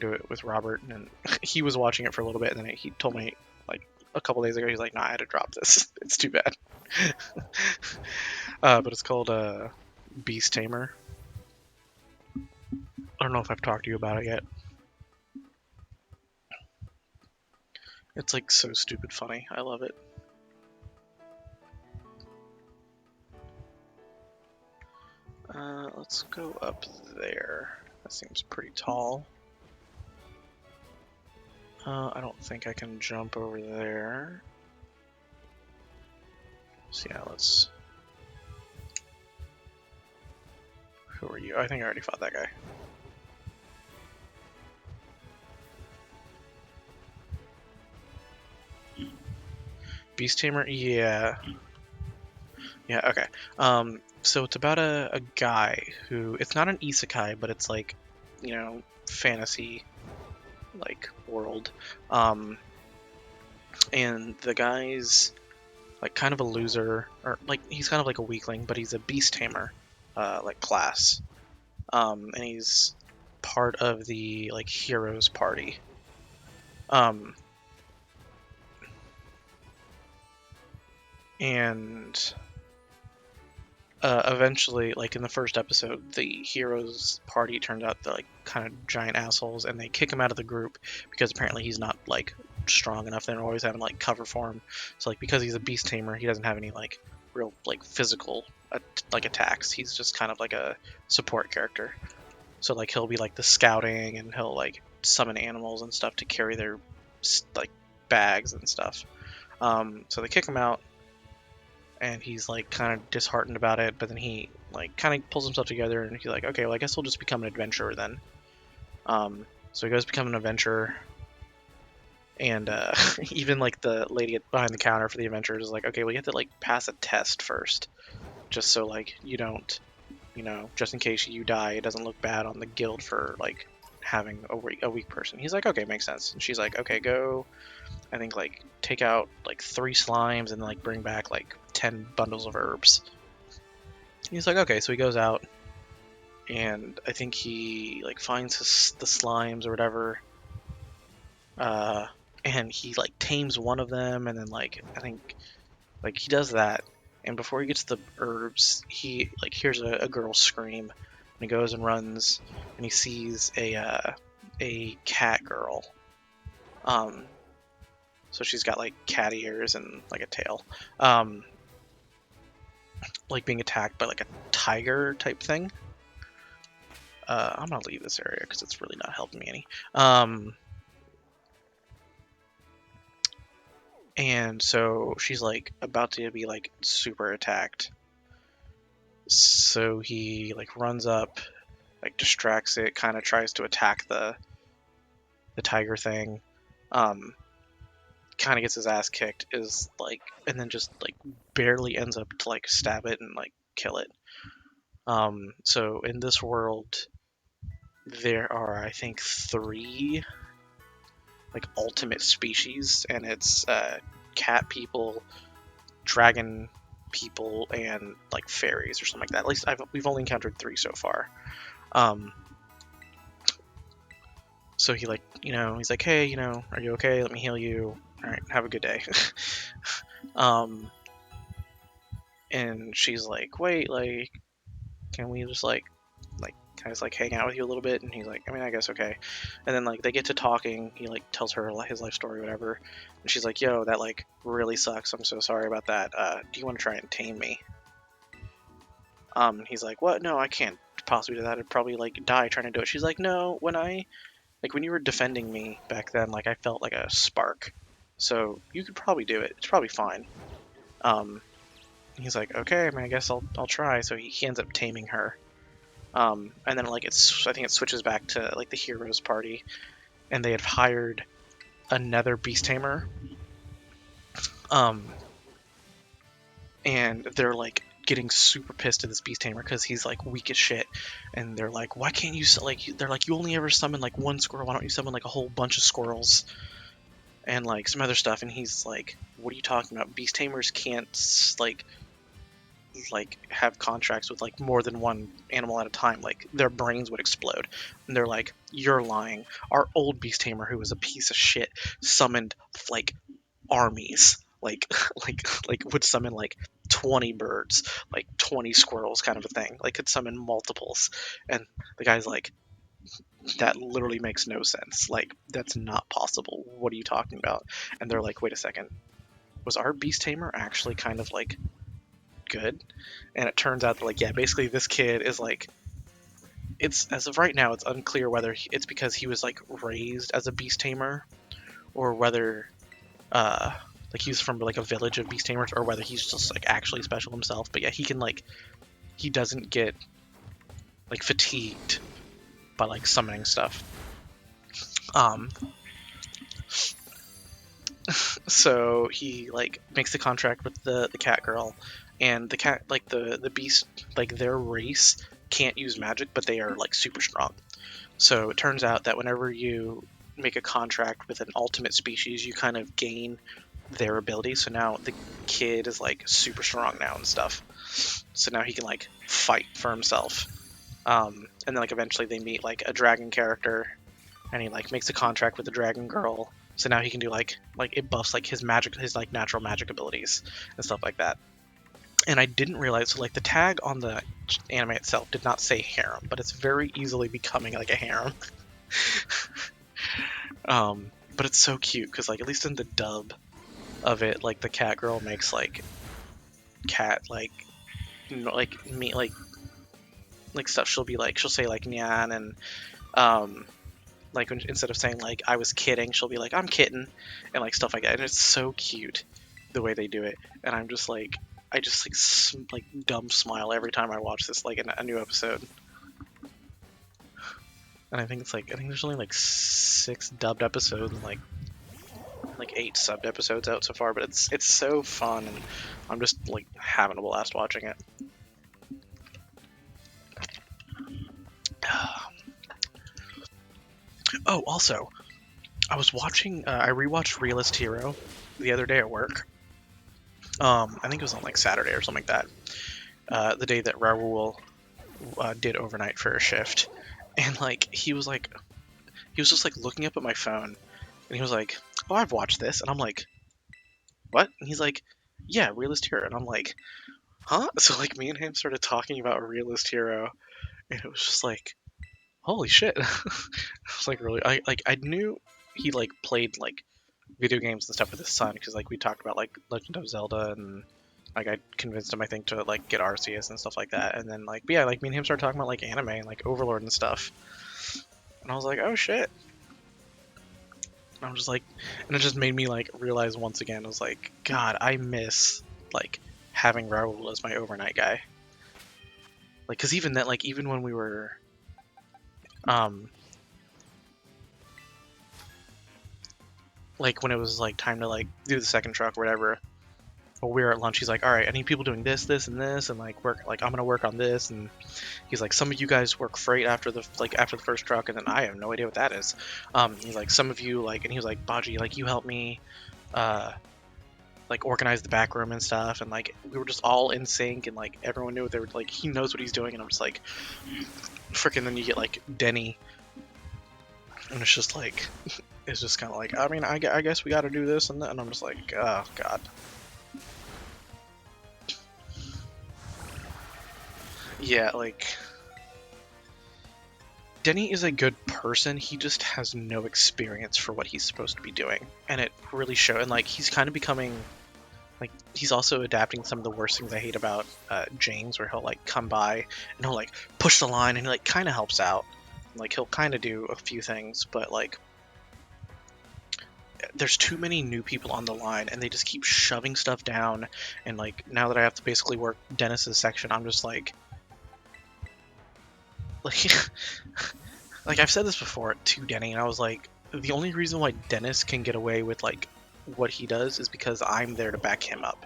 to it with Robert, and he was watching it for a little bit, and then he told me, like, a couple days ago. He's like, "Nah, I had to drop this. It's too bad." But it's called Beast Tamer. I don't know if I've talked to you about it yet. It's like so stupid funny. I love it. Let's go up there. That seems pretty tall. I don't think I can jump over there. So yeah, let's... Who are you? I think I already fought that guy. Beast Tamer? Yeah. Yeah, okay. So it's about a guy who... It's not an isekai, but it's like, you know, fantasy, like, world. And the guy's, like, kind of a loser, or, like, he's kind of like a weakling, but he's a Beast Tamer, like, class. And he's part of the, like, heroes party. And eventually, like in the first episode, the heroes party turns out they're like kind of giant assholes, and they kick him out of the group because apparently he's not like strong enough. They're always having like cover for him. So like because he's a beast tamer, he doesn't have any like real like physical like attacks. He's just kind of like a support character. So like he'll be like the scouting, and he'll like summon animals and stuff to carry their like bags and stuff. So they kick him out, and he's like kind of disheartened about it, but then he like kind of pulls himself together, and he's like, okay, well I guess I'll just become an adventurer then. So he goes to become an adventurer, and even like the lady behind the counter for the adventurers is like, okay, well you have to like pass a test first, just so like you don't, you know, just in case you die, it doesn't look bad on the guild for like having a weak person. He's like, okay, makes sense. And she's like, okay, go, I think like take out like 3 slimes and like bring back like 10 bundles of herbs. He's like, okay, so he goes out, and I think he like finds the slimes or whatever, and he like tames one of them, and then like I think like he does that, and before he gets the herbs, he like hears a girl scream, and he goes and runs, and he sees a cat girl. So she's got like cat ears and like a tail, like being attacked by like a tiger type thing. I'm gonna leave this area because it's really not helping me any. And so she's like about to be like super attacked. So he like runs up, like distracts it, kind of tries to attack the tiger thing. Kind of gets his ass kicked, is like, and then just like barely ends up to like stab it and like kill it. So in this world, there are I think 3 like ultimate species, and it's cat people, dragon people, and like fairies or something like that. At least we've only encountered 3 so far. So he like, you know, he's like, hey, you know, are you okay? Let me heal you. All right, have a good day. And she's like, wait, like, can we just like kind of like hang out with you a little bit? And he's like, I mean, I guess okay. And then like they get to talking. He like tells her his life story, whatever. And she's like, yo, that like really sucks. I'm so sorry about that. Do you want to try and tame me? He's like, what? No, I can't possibly do that. I'd probably like die trying to do it. She's like, no, when you were defending me back then, like I felt like a spark. So you could probably do it. It's probably fine. He's like, okay, I mean, I guess I'll try. So he ends up taming her. And then like I think it switches back to like the heroes party, and they have hired another beast tamer. And they're like getting super pissed at this beast tamer because he's like weak as shit, and they're like, why can't you they're like, you only ever summon like 1 squirrel, why don't you summon like a whole bunch of squirrels and like some other stuff? And he's like, what are you talking about? Beast tamers can't like have contracts with like more than 1 animal at a time. Like their brains would explode. And they're like, you're lying. Our old beast tamer, who was a piece of shit, summoned like armies, like would summon like 20 birds, like 20 squirrels, kind of a thing. Like could summon multiples, and the guy's like, that literally makes no sense. Like that's not possible. What are you talking about? And they're like, wait a second, was our beast tamer actually kind of like good? And it turns out that like yeah, basically this kid is like, it's as of right now it's unclear whether it's because he was like raised as a beast tamer or whether uh like he's from like a village of beast tamers or whether he's just like actually special himself. But yeah, he can like, he doesn't get like fatigued by like summoning stuff. Um so he like makes the contract with the cat girl, and the cat, like the beast, like their race can't use magic, but they are like super strong. So it turns out that whenever you make a contract with an ultimate species, you kind of gain their ability. So now the kid is like super strong now and stuff. So now he can like fight for himself. And then like eventually they meet like a dragon character, and he like makes a contract with the dragon girl. So now he can do like it buffs like his magic, his like natural magic abilities and stuff like that. And I didn't realize, so like the tag on the anime itself did not say harem, but it's very easily becoming like a harem. But it's so cute because like at least in the dub of it, like the cat girl makes like cat like, you know, like me like stuff. She'll say like nyan, and like instead of saying like I was kidding, she'll be like I'm kitten, and like stuff like that. And it's so cute the way they do it. And I'm just like, I just like dumb smile every time I watch this like a new episode. And I think it's like, I think there's only like 6 dubbed episodes and like 8 subbed episodes out so far, but it's so fun, and I'm just like having a blast watching it. Oh, also, I was watching. I rewatched Realist Hero the other day at work. I think it was on like Saturday or something like that. The day that Raul did overnight for a shift, and like he was just like looking up at my phone, and he was like, "Oh, I've watched this," and I'm like, "What?" And he's like, "Yeah, Realist Hero," and I'm like, "Huh?" So like me and him started talking about Realist Hero, and it was just like, holy shit. I was like, really, I knew he like played like video games and stuff with his son, because like we talked about like Legend of Zelda, and like I convinced him, I think, to like get Arceus and stuff like that. And then like, but yeah, like me and him started talking about like anime and like Overlord and stuff, and I was like, oh shit. And I'm just like, and it just made me like realize once again, I was like, God, I miss like having Raul as my overnight guy. Like, cause even that, like even when we were um like when it was like time to like do the second truck or whatever, or we were at lunch, he's like, all right, I need people doing this and this, and like work, like I'm gonna work on this. And he's like, some of you guys work freight after the first truck, and then I have no idea what that is. He's like, some of you like, and he was like, Baji, like you help me like organize the back room and stuff. And like we were just all in sync, and like everyone knew what they were, like he knows what he's doing. And I'm just like, freaking. Then you get like Denny, and it's just like it's just kind of like, I mean, I guess we got to do this and that. And I'm just like, oh god. Yeah, like Denny is a good person. He just has no experience for what he's supposed to be doing, and it really shows. And like he's kind of becoming like, he's also adapting some of the worst things I hate about James, where he'll like come by and he'll like push the line, and he like kind of helps out. Like he'll kind of do a few things, but like there's too many new people on the line, and they just keep shoving stuff down. And like now that I have to basically work Dennis's section, I'm just like like I've said this before to Denny, and I was like, the only reason why Dennis can get away with like what he does is because I'm there to back him up.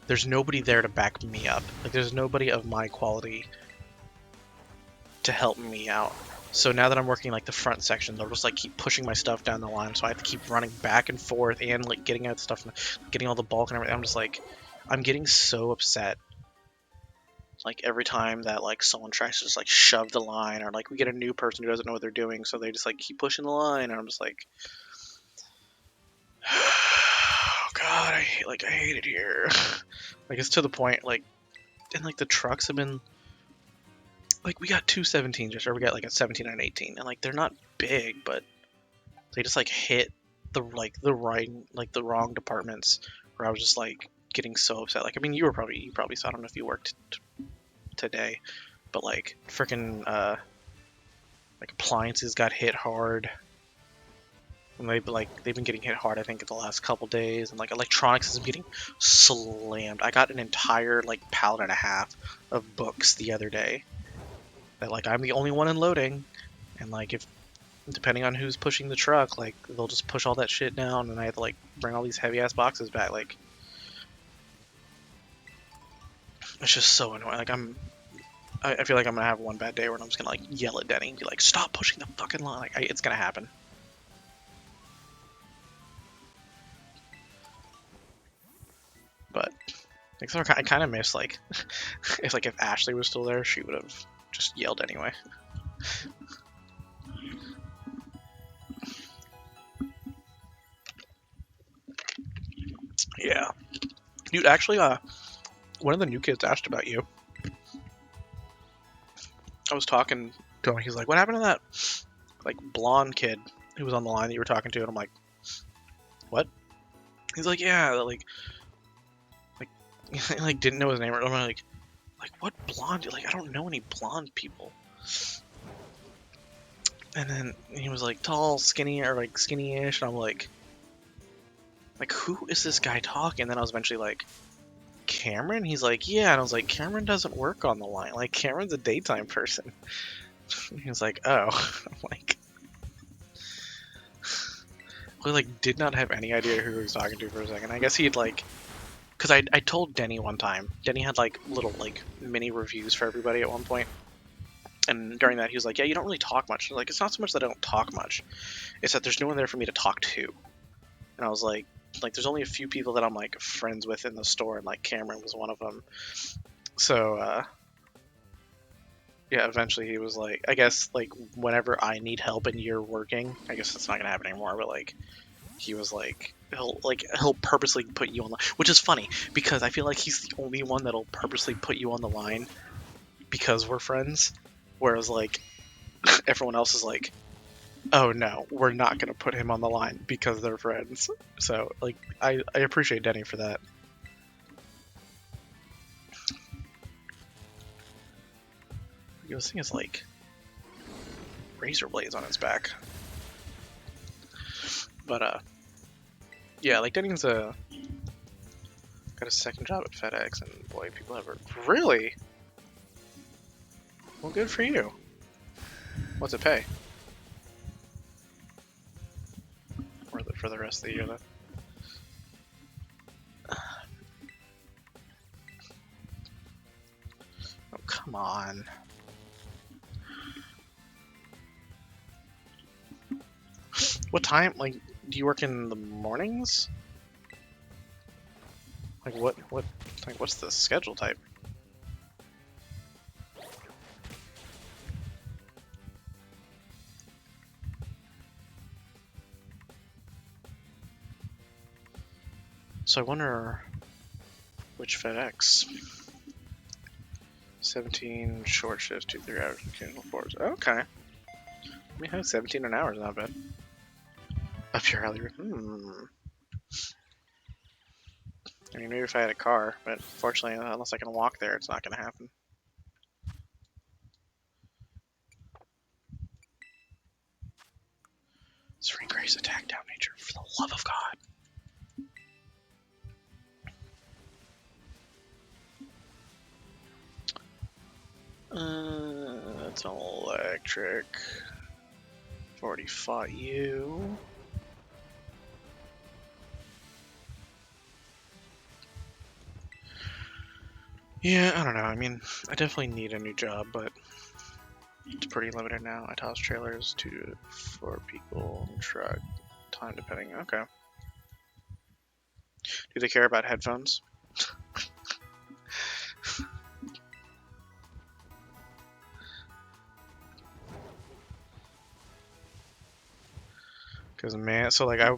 There's nobody there to back me up. Like there's nobody of my quality to help me out. So now that I'm working like the front section, they'll just like keep pushing my stuff down the line, so I have to keep running back and forth and like getting out stuff and getting all the bulk and everything. I'm just like, I'm getting so upset like every time that like someone tries to just like shove the line, or like we get a new person who doesn't know what they're doing, so they just like keep pushing the line. And I'm just like, God, I hate it here. Like it's to the point like, and like the trucks have been like we got two 17s, or we got like a 17 and an 18, and like they're not big, but they just like hit the wrong departments where I was just like getting so upset. Like I mean, you probably saw, I don't know if you worked today, but like freaking like appliances got hit hard. And they've been getting hit hard, I think, in the last couple days, and like electronics has been getting slammed. I got an entire like pallet and a half of books the other day. That like I'm the only one unloading, and like if depending on who's pushing the truck, like they'll just push all that shit down, and I have to like bring all these heavy ass boxes back. Like it's just so annoying. Like I feel like I'm gonna have one bad day where I'm just gonna like yell at Denny and be like, "Stop pushing the fucking line!" Like it's gonna happen. But I kind of miss like if Ashley was still there, she would have just yelled anyway. Yeah, dude. Actually, one of the new kids asked about you. I was talking to him. He's like, "What happened to that like blonde kid who was on the line that you were talking to?" And I'm like, "What?" He's like, "Yeah, like like didn't know his name." I'm like what blonde? Like I don't know any blonde people. And then he was like tall, skinny, or like skinny-ish, and I'm like who is this guy talking? And then I was eventually like, Cameron? He's like, yeah. And I was like, Cameron doesn't work on the line. Like Cameron's a daytime person. He was like, oh. I'm like, I like did not have any idea who he was talking to for a second. I guess he'd like, because I told Denny one time. Denny had like little like mini reviews for everybody at one point. And during that, he was like, yeah, you don't really talk much. I was like, it's not so much that I don't talk much. It's that there's no one there for me to talk to. And I was like, there's only a few people that I'm like friends with in the store, and like Cameron was one of them. So yeah, eventually he was like, I guess like whenever I need help and you're working, I guess that's not gonna happen anymore, but like he was like he'll purposely put you on the, which is funny because I feel like he's the only one that'll purposely put you on the line because we're friends, whereas like everyone else is like, oh no, we're not gonna put him on the line because they're friends. So like I appreciate Denny for that. This thing is like razor blades on its back. But yeah, like Denny's got a second job at FedEx, and boy, people have really. Well, good for you. What's it pay? Or for the rest of the year then? Oh come on. What time? Like, do you work in the mornings? Like what's the schedule type? So I wonder which FedEx. 17 short shifts, 2-3 hours, occasional 4s. Okay. I mean, 17 an hour is not bad. Up your alley. I mean, maybe if I had a car, but fortunately, unless I can walk there, it's not going to happen. Serene grace, attack down nature, for the love of God. That's an electric. I've already fought you. Yeah, I don't know. I mean, I definitely need a new job, but it's pretty limited now. I toss trailers 2 to 4 people, truck, time depending. Okay. Do they care about headphones? Because man, so like I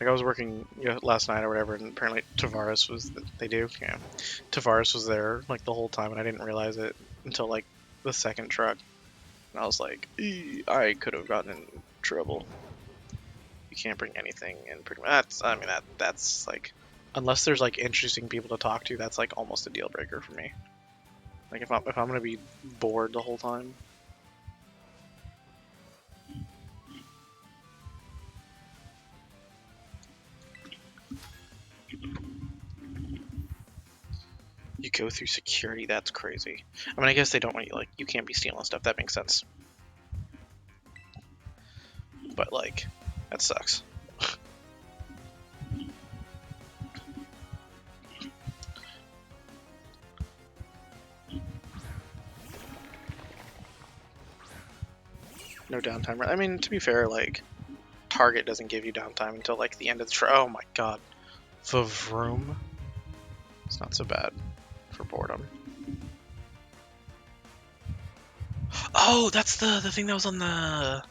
Like I was working last night or whatever, and apparently Tavares was. They do, yeah. Tavares was there like the whole time, and I didn't realize it until like the second truck. And I was like, I could have gotten in trouble. You can't bring anything in. Pretty much. That's like, unless there's like interesting people to talk to, that's like almost a deal breaker for me. Like if I'm gonna be bored the whole time. You go through security, that's crazy. I mean, I guess they don't want you, like, you can't be stealing stuff, that makes sense. But, like, that sucks. No downtime. I mean, to be fair, like, Target doesn't give you downtime until, like, the end of the oh my god. The vroom? It's not so bad for boredom. Oh, that's the thing that was on the...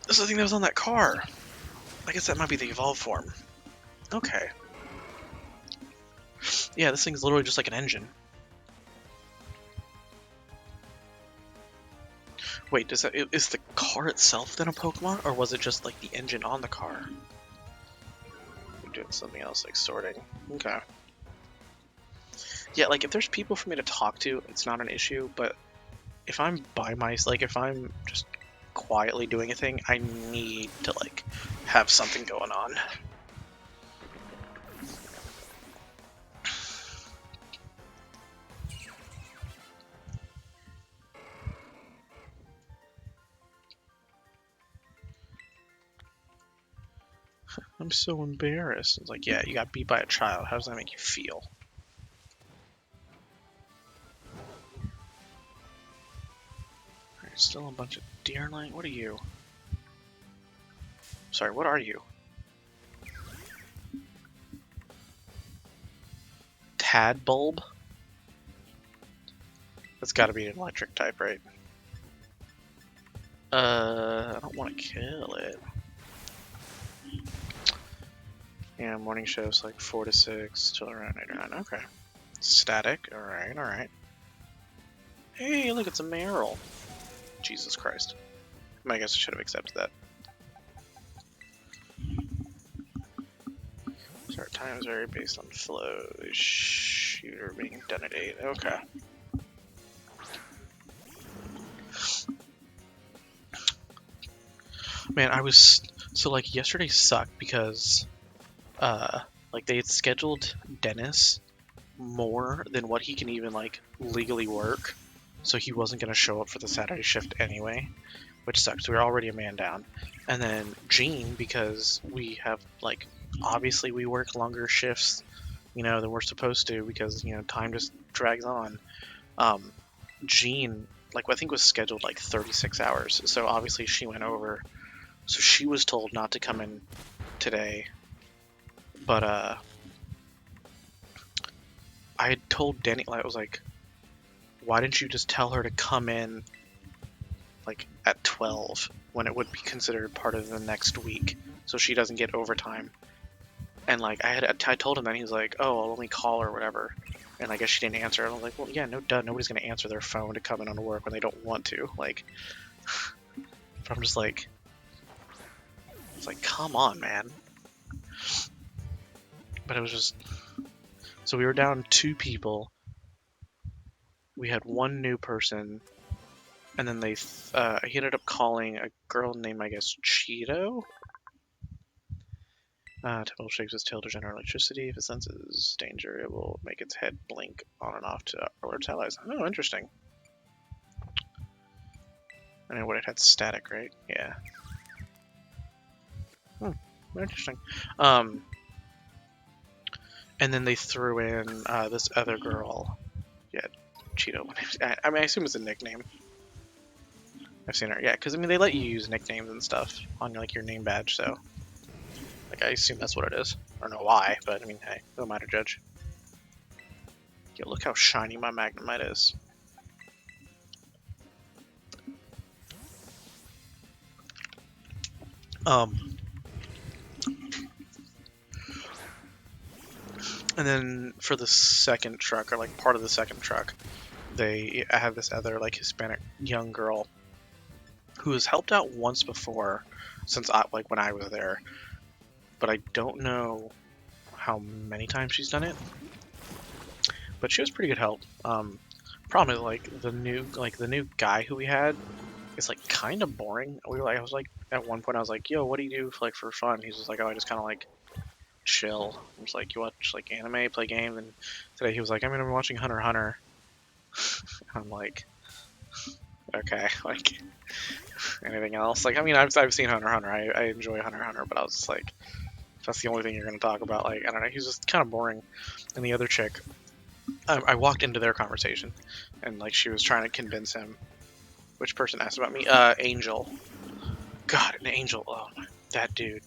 That's the thing that was on that car. I guess that might be the evolved form. Okay. Yeah, this thing's literally just like an engine. Wait, is the car itself then a Pokemon, or was it just like the engine on the car? We're doing something else like sorting. Okay. Yeah, like if there's people for me to talk to, it's not an issue, but if I'm by like if I'm just quietly doing a thing, I need to like have something going on. I'm so embarrassed. It's like, yeah, you got beat by a child. How does that make you feel? Alright, still a bunch of deer line. What are you? Sorry, what are you? Tad bulb? That's gotta be an electric type, right? I don't want to kill it. Yeah, morning shifts like 4 to 6 till around 8 or 9. Okay. Static. Alright, alright. Hey, look, it's a Meryl. Jesus Christ. I guess I should have accepted that. Start times vary based on flow. Shooter being done at 8. Okay. Man, so like yesterday sucked because like they had scheduled Dennis more than what he can even like legally work, so he wasn't gonna show up for the Saturday shift anyway, which sucks. We were already a man down. And then Gene, because we have like obviously we work longer shifts, you know, than we're supposed to because you know time just drags on. Gene, like I think was scheduled like 36 hours, so obviously she went over. So she was told not to come in today, but I had told Denny, I was like, why didn't you just tell her to come in like at 12 when it would be considered part of the next week so she doesn't get overtime? And like I told him that, he was like, oh, I'll only call her or whatever. And I guess she didn't answer. And I was like, well, yeah, no duh, nobody's gonna answer their phone to come in on work when they don't want to. Like, but I'm just like, it's like, come on, man. But it was just, so we were down 2 people. We had 1 new person, and then he ended up calling a girl named, I guess, Cheeto. Typical shakes its tail to generate electricity. If it senses danger, it will make its head blink on and off to alert its allies. Oh, interesting. I know what it had static, right? Yeah. Interesting. And then they threw in this other girl. Yeah, Cheeto. I mean, I assume it's a nickname. I've seen her. Yeah, because I mean, they let you use nicknames and stuff on like your name badge, so like I assume that's what it is. I don't know why, but I mean, hey, who am I to judge? Yo, look how shiny my Magnemite is. And then for the second truck, or like part of the second truck, I have this other like Hispanic young girl who has helped out once before, since like when I was there, but I don't know how many times she's done it. But she was pretty good help. Problem is like the new guy who we had is like kind of boring. I was like at one point I was like, yo, what do you do for fun? He's just like, oh, I just kind of like chill. I was like, you watch like anime, play games, and today he was like, I'm watching Hunter x Hunter. I'm like, okay, like anything else? Like, I mean, I've seen Hunter x Hunter. I enjoy Hunter x Hunter, but I was just like, if that's the only thing you're gonna talk about, like, I don't know. He's just kind of boring. And the other chick, I walked into their conversation, and like she was trying to convince him. Which person asked about me? Angel. God, an Angel. Oh, that dude.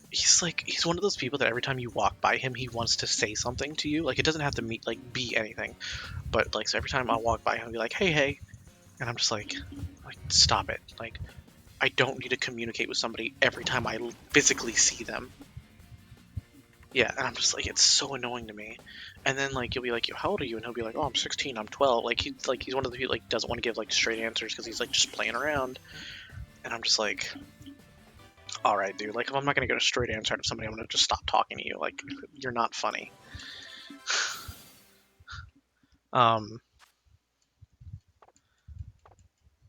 He's one of those people that every time you walk by him, he wants to say something to you. Like it doesn't have to be anything, but like so every time I walk by him, he'll be like, hey, and I'm just like stop it. Like I don't need to communicate with somebody every time I physically see them. Yeah, and I'm just like, it's so annoying to me. And then like you'll be like, yo, how old are you? And he'll be like, oh, I'm 16, I'm 12. He's one of the people like doesn't want to give like straight answers because he's like just playing around. And I'm just like, all right, dude. Like if I'm not gonna get a straight answer out of somebody, I'm gonna just stop talking to you. Like you're not funny. Um.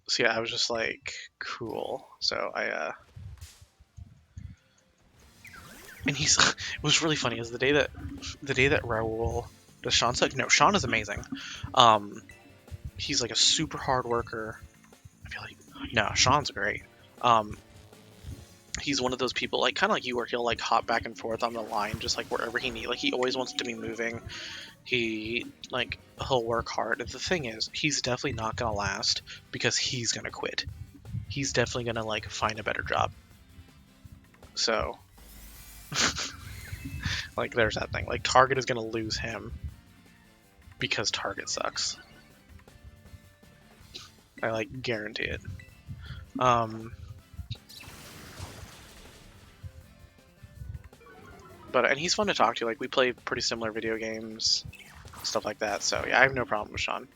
So yeah, I was just like, cool. So and it was really funny. Is the day that Raul, does Sean suck? No, Sean is amazing. Um, he's like a super hard worker. I feel like no, Sean's great. Um, he's one of those people like kind of like you, where he'll like hop back and forth on the line, just like wherever he needs. Like he always wants to be moving. He'll work hard. And the thing is, he's definitely not gonna last because he's gonna quit. He's definitely gonna like find a better job. So, like, there's that thing. Like, Target is gonna lose him because Target sucks. I like guarantee it. And he's fun to talk to. Like, we play pretty similar video games, stuff like that. So yeah, I have no problem with Sean.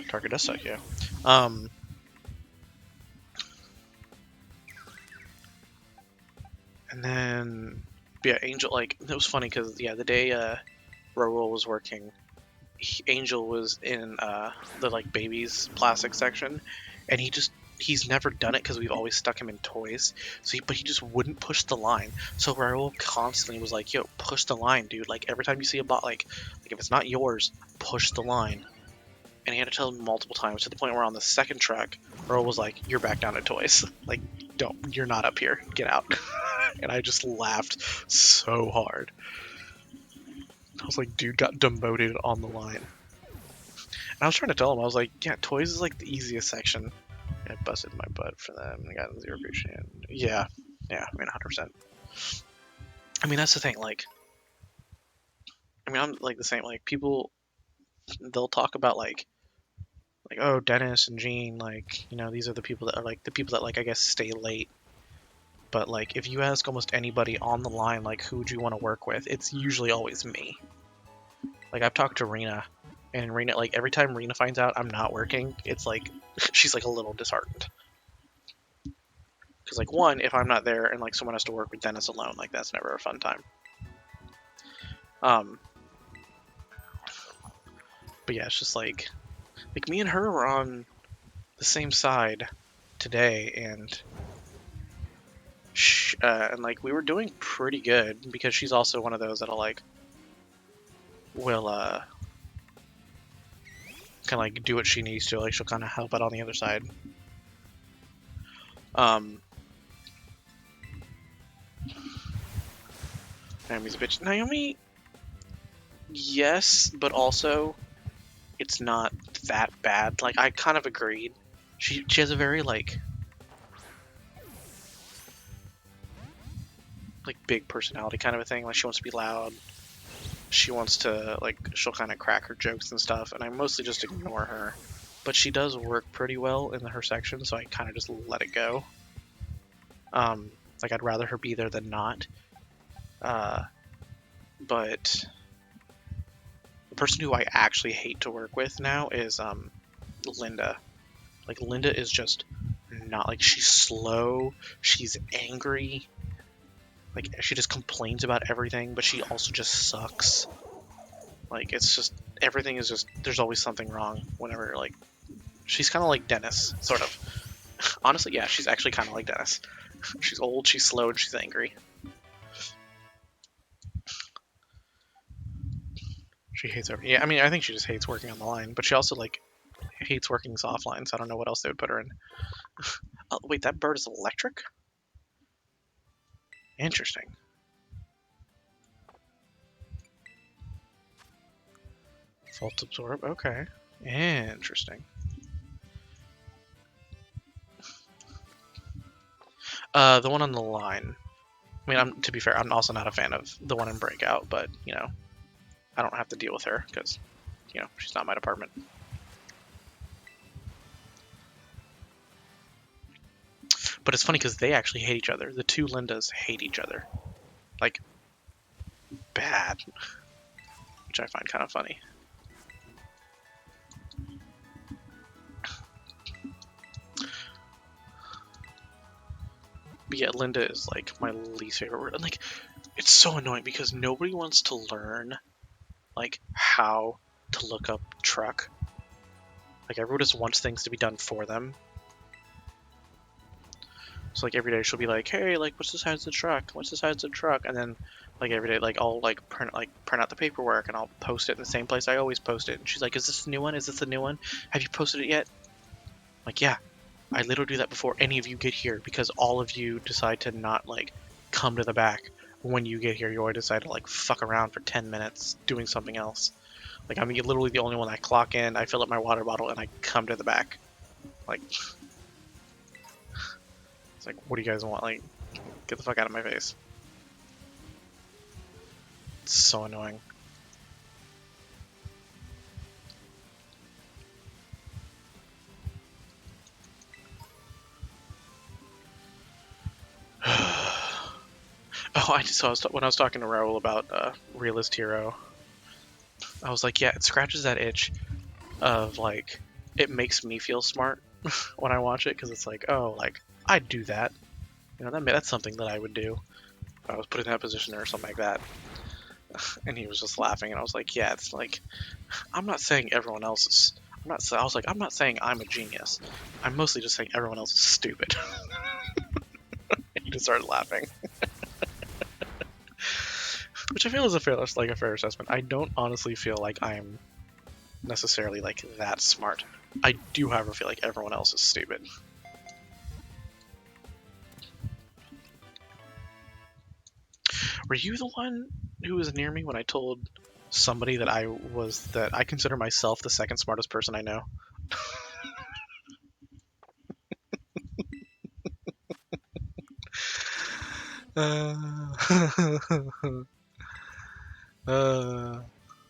Target does suck, yeah. And then yeah, Angel. Like it was funny because yeah, the day Raul was working, Angel was in the like babies plastic section, and he's never done it because we've always stuck him in toys. But he just wouldn't push the line. So Raul constantly was like, "Yo, push the line, dude! Like every time you see a bot, like if it's not yours, push the line." And he had to tell him multiple times to the point where on the second track, Raul was like, "You're back down to toys. Like, you're not up here. Get out." And I just laughed so hard. I was like, dude got demoted on the line. And I was trying to tell him, I was like, yeah, toys is like the easiest section. I busted my butt for them. I got 0 appreciation. Yeah, I mean, 100%. I mean, that's the thing. Like, I mean, I'm like the same. Like, people, they'll talk about oh, Dennis and Gene. Like, these are the people that are like the people that like I guess stay late. But like, if you ask almost anybody on the line, like, who would you want to work with? It's usually always me. Like, I've talked to Rena, and Rena, like, every time Rena finds out I'm not working, it's like, she's like a little disheartened. Because, like, one, if I'm not there and like someone has to work with Dennis alone, like, that's never a fun time. But yeah, it's just like me and her were on the same side today, and like we were doing pretty good because she's also one of those that'll like will kind of like do what she needs to. Like she'll kind of help out on the other side. Naomi's a bitch. Naomi, yes, but also it's not that bad. Like I kind of agreed. She has a very like big personality kind of a thing. Like she wants to be loud. She wants to like she'll kind of crack her jokes and stuff, and I mostly just ignore her. But she does work pretty well in her section, so I kind of just let it go. Like I'd rather her be there than not. but the person who I actually hate to work with now is Linda. Like, Linda is just not, like, she's slow, she's angry, like, she just complains about everything, but she also just sucks. Like, it's just, everything is just, there's always something wrong whenever, like, she's kind of like Dennis, sort of. Honestly, yeah, she's actually kind of like Dennis. She's old, she's slow, and she's angry. She hates everything. Yeah, I mean, I think she just hates working on the line, but she also, like, hates working offline, so I don't know what else they would put her in. Oh, wait, that bird is electric? Interesting. Fault absorb, okay. Interesting. The one on the line. I mean, to be fair, I'm also not a fan of the one in Breakout, but, you know, I don't have to deal with her, because, you know, she's not my department. But it's funny, because they actually hate each other. The two Lindas hate each other. Like, bad. Which I find kind of funny. But yeah, Linda is, like, my least favorite word. And, like, it's so annoying, because nobody wants to learn, like, how to look up truck. Like, everyone just wants things to be done for them. So, like, every day she'll be like, hey, like, what's the size of the truck? What's the size of the truck? And then, like, every day, like, I'll, like, print out the paperwork, and I'll post it in the same place I always post it. And she's like, is this a new one? Is this a new one? Have you posted it yet? I'm like, yeah. I literally do that before any of you get here, because all of you decide to not, like, come to the back. When you get here, you always decide to, like, fuck around for 10 minutes doing something else. Like, I'm literally the only one. I clock in, I fill up my water bottle, and I come to the back. Like, it's like, what do you guys want? Like, get the fuck out of my face. It's so annoying. Oh, when I was talking to Raul about Realist Hero, I was like, yeah, it scratches that itch of, like, it makes me feel smart when I watch it, because it's like, oh, like, I'd do that. You know, that's something that I would do if I was put in that position or something like that. And he was just laughing, and I was like, yeah, it's like, I'm not saying everyone else is. I was like, I'm not saying I'm a genius. I'm mostly just saying everyone else is stupid. And he just started laughing. Which I feel is a fair assessment. I don't honestly feel like I'm necessarily, like, that smart. I do, however, feel like everyone else is stupid. Were you the one who was near me when I told somebody that I consider myself the second smartest person I know?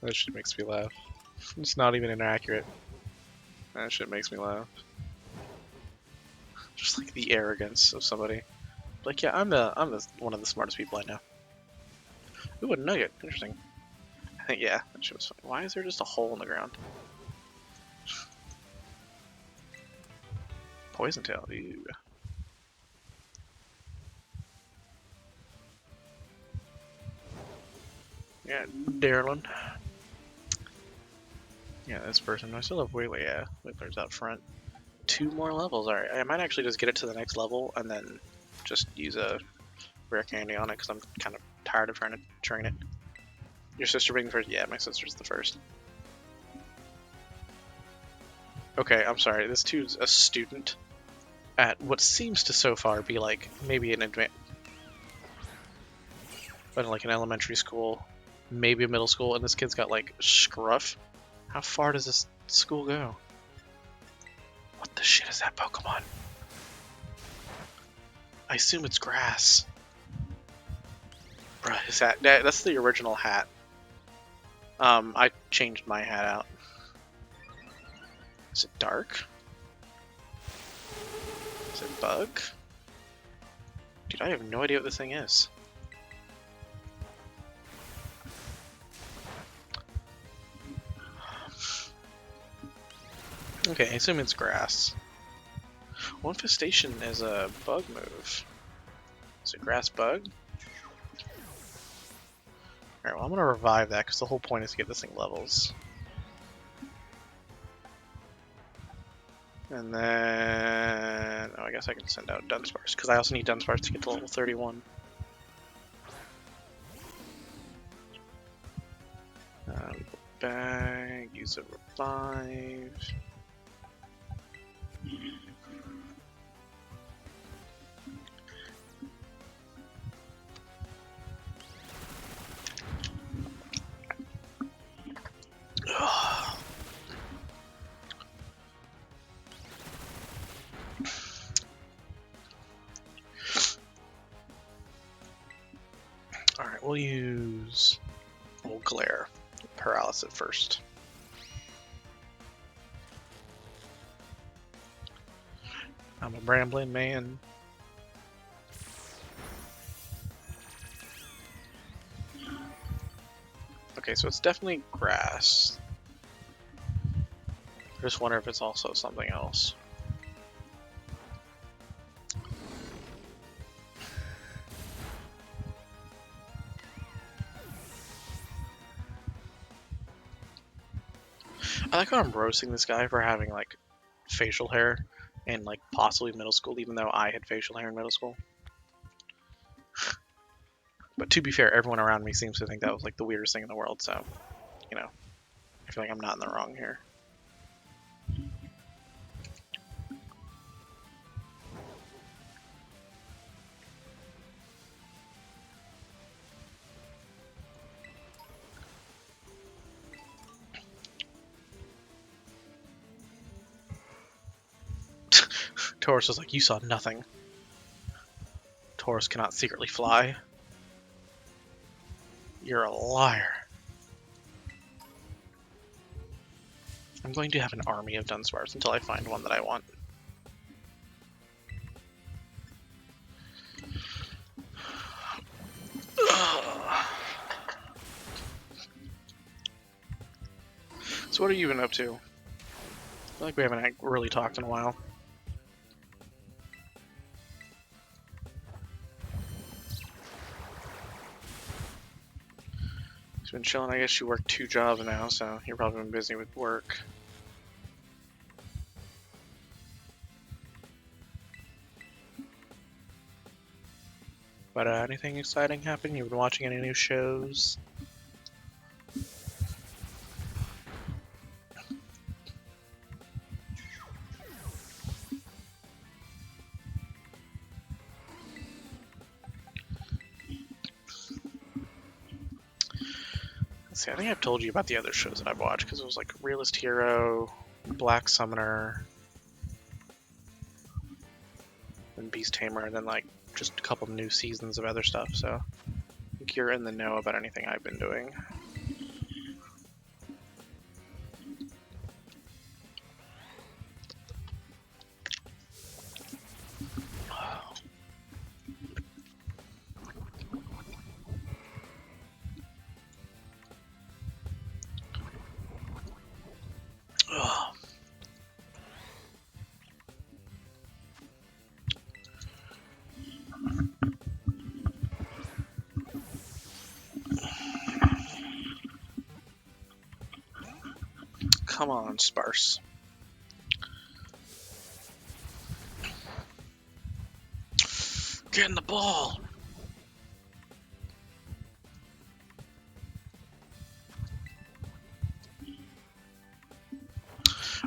That shit makes me laugh. It's not even inaccurate. That shit makes me laugh. Just like the arrogance of somebody. Like, yeah, I'm the one of the smartest people I know. Ooh, a nugget. Interesting. I think, yeah, that shit was funny. Why is there just a hole in the ground? Poison tail. Ew. Yeah, Darylin. Yeah, this person. I still have Waylay. Yeah, Waylay's out front. 2 more levels. Alright, I might actually just get it to the next level and then just use a rare candy on it, because I'm kind of tired of trying to train it. Your sister being the first? Yeah, my sister's the first. Okay, I'm sorry. This dude's a student at what seems to so far be, like, maybe an advanced, but like an elementary school, maybe a middle school, and this kid's got, like, scruff. How far does this school go? What the shit is that Pokemon? I assume it's grass. Bruh, his hat. That's the original hat. I changed my hat out. Is it dark? Is it bug? Dude, I have no idea what this thing is. Okay, I assume it's grass. Well, Infestation is a bug move. Is it grass bug? Alright, well I'm gonna revive that because the whole point is to get this thing levels. And then... oh, I guess I can send out Dunsparce, because I also need Dunsparce to get to level 31. Bag, use a revive. Alright, we'll use... we'll glare. Paralysis first. I'm a brambling man. Okay, so it's definitely grass. I just wonder if it's also something else. I like how I'm roasting this guy for having, like, facial hair in, like, possibly middle school, even though I had facial hair in middle school. But to be fair, everyone around me seems to think that was, like, the weirdest thing in the world, so, you know, I feel like I'm not in the wrong here. Taurus was like, you saw nothing. Taurus cannot secretly fly. You're a liar. I'm going to have an army of Dunsparce until I find one that I want. So what are you been up to? I feel like we haven't really talked in a while. He's been chilling. I guess you work 2 jobs now, so you're probably been busy with work. But anything exciting happen? You've been watching any new shows? Let's see, I think I've told you about the other shows that I've watched, because it was like Realist Hero, Black Summoner, and Beast Tamer, and then like just a couple new seasons of other stuff, so I think you're in the know about anything I've been doing. Come on, Sparse. Get in the ball!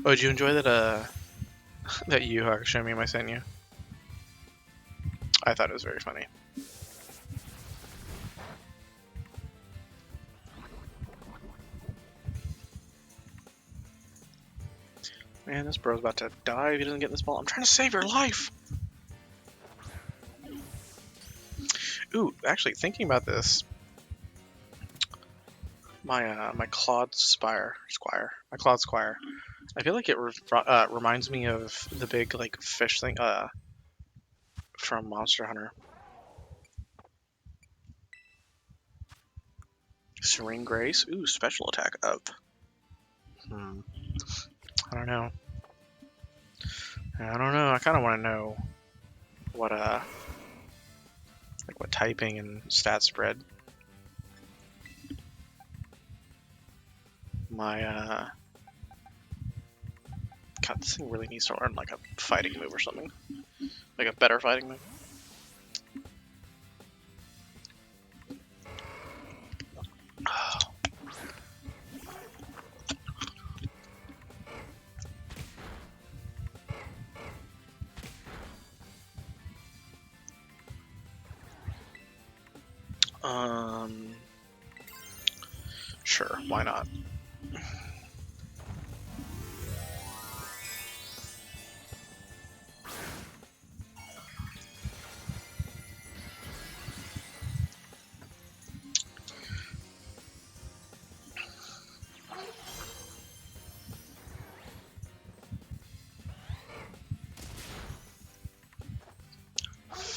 Oh, did you enjoy that, that Yu-Hakusho meme I sent you? I thought it was very funny. Man, this bro's about to die if he doesn't get this ball. I'm trying to save your life! Ooh, actually, thinking about this, my Claude Squire, I feel like it reminds me of the big like fish thing from Monster Hunter. Serene Grace, ooh, special attack up. I don't know. I don't know. I kind of want to know what like what typing and stat spread my God, this thing really needs to learn like a fighting move or something, like a better fighting move. Sure, why not?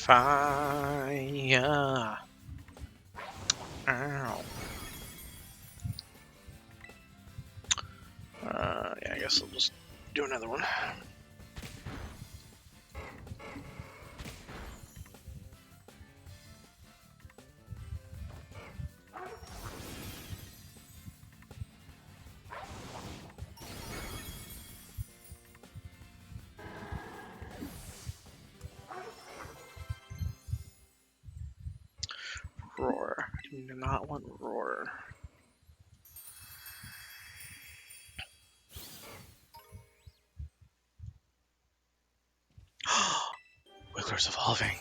Fire! Ow. Yeah, I guess I'll just do another one. Roar. I do not want roar. Wiggler's evolving.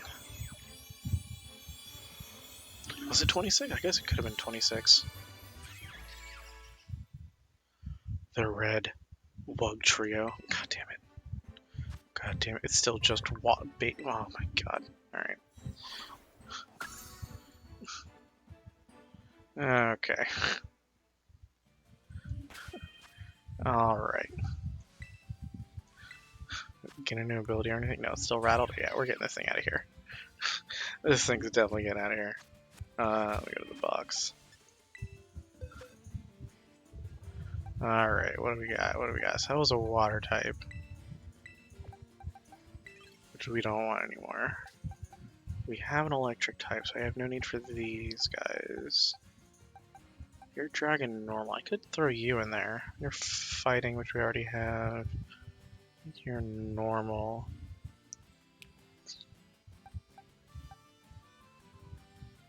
Was it 26? I guess it could have been 26. The red bug trio. God damn it. God damn it. It's still just bait. Oh my god. Alright. Okay. Alright. Get a new ability or anything? No, it's still rattled. Yeah, we're getting this thing out of here. This thing's definitely getting out of here. Let me go to the box. Alright, what do we got? What do we got? So that was a water type, which we don't want anymore. We have an electric type, so I have no need for these guys. You're dragon normal. I could throw you in there. You're fighting, which we already have. You're normal.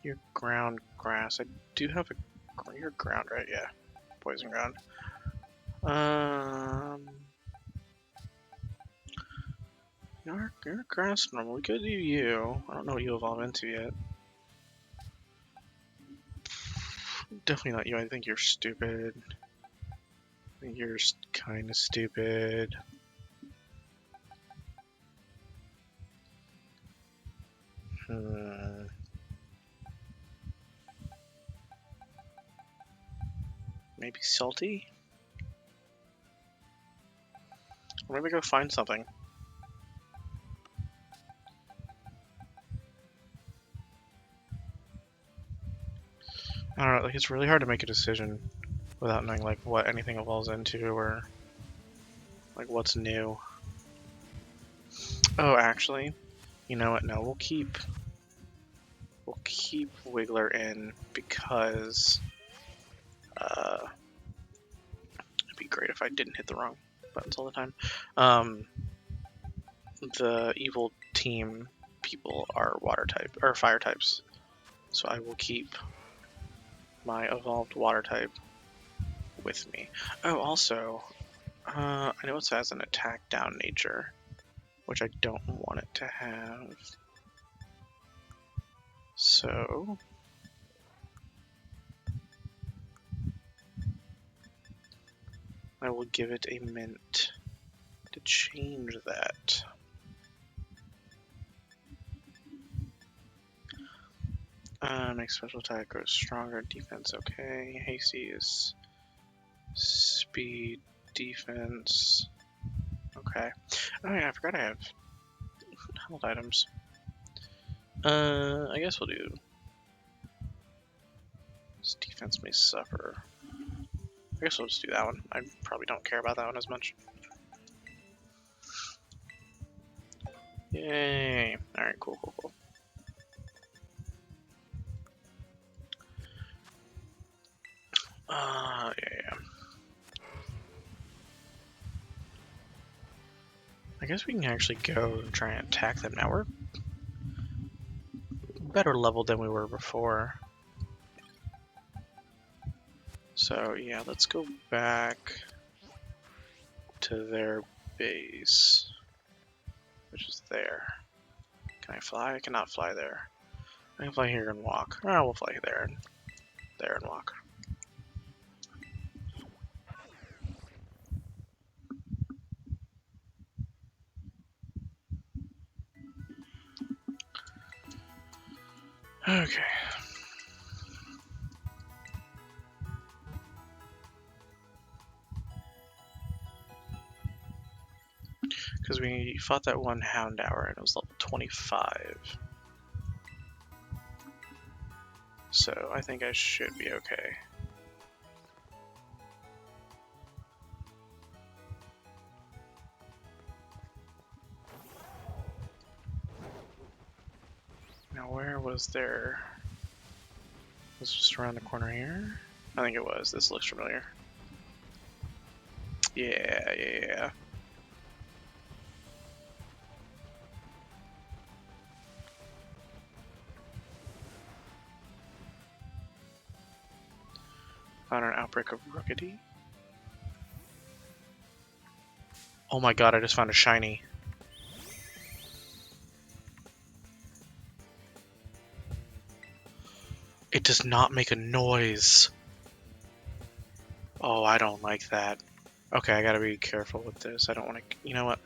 You're ground grass. I do have a. You're ground, right? Yeah. Poison ground. You're grass normal. We could do you. I don't know what you evolve into yet. Definitely not you. I think you're stupid. I think you're kind of stupid. Maybe salty? Or maybe go find something. I don't know, like it's really hard to make a decision without knowing like what anything evolves into or like what's new. Oh, actually, you know what? No, we'll keep Wiggler in because it'd be great if I didn't hit the wrong buttons all the time. The evil team people are water type or fire types, so I will keep my evolved water type with me. Oh, also, I know it has an attack down nature, which I don't want it to have. So I will give it a mint to change that. Makes special attack grows stronger, defense okay. Hasty is speed, defense. Okay. Oh yeah, I forgot I have held items. I guess we'll do. This defense may suffer. I guess we'll just do that one. I probably don't care about that one as much. Yay. Alright, cool. Yeah. I guess we can actually go and try and attack them now. We're better leveled than we were before. So yeah, let's go back to their base, which is there. Can I fly? I cannot fly there. I can fly here and walk. Oh, we'll fly there and walk. Okay. Because we fought that one Houndour and it was level 25. So I think I should be okay. Now where was there... Was it just around the corner here? I think it was. This looks familiar. Yeah. Found an outbreak of Rookity. Oh my god, I just found a shiny. It does not make a noise. Oh, I don't like that. Okay, I gotta be careful with this. I don't want to... You know what?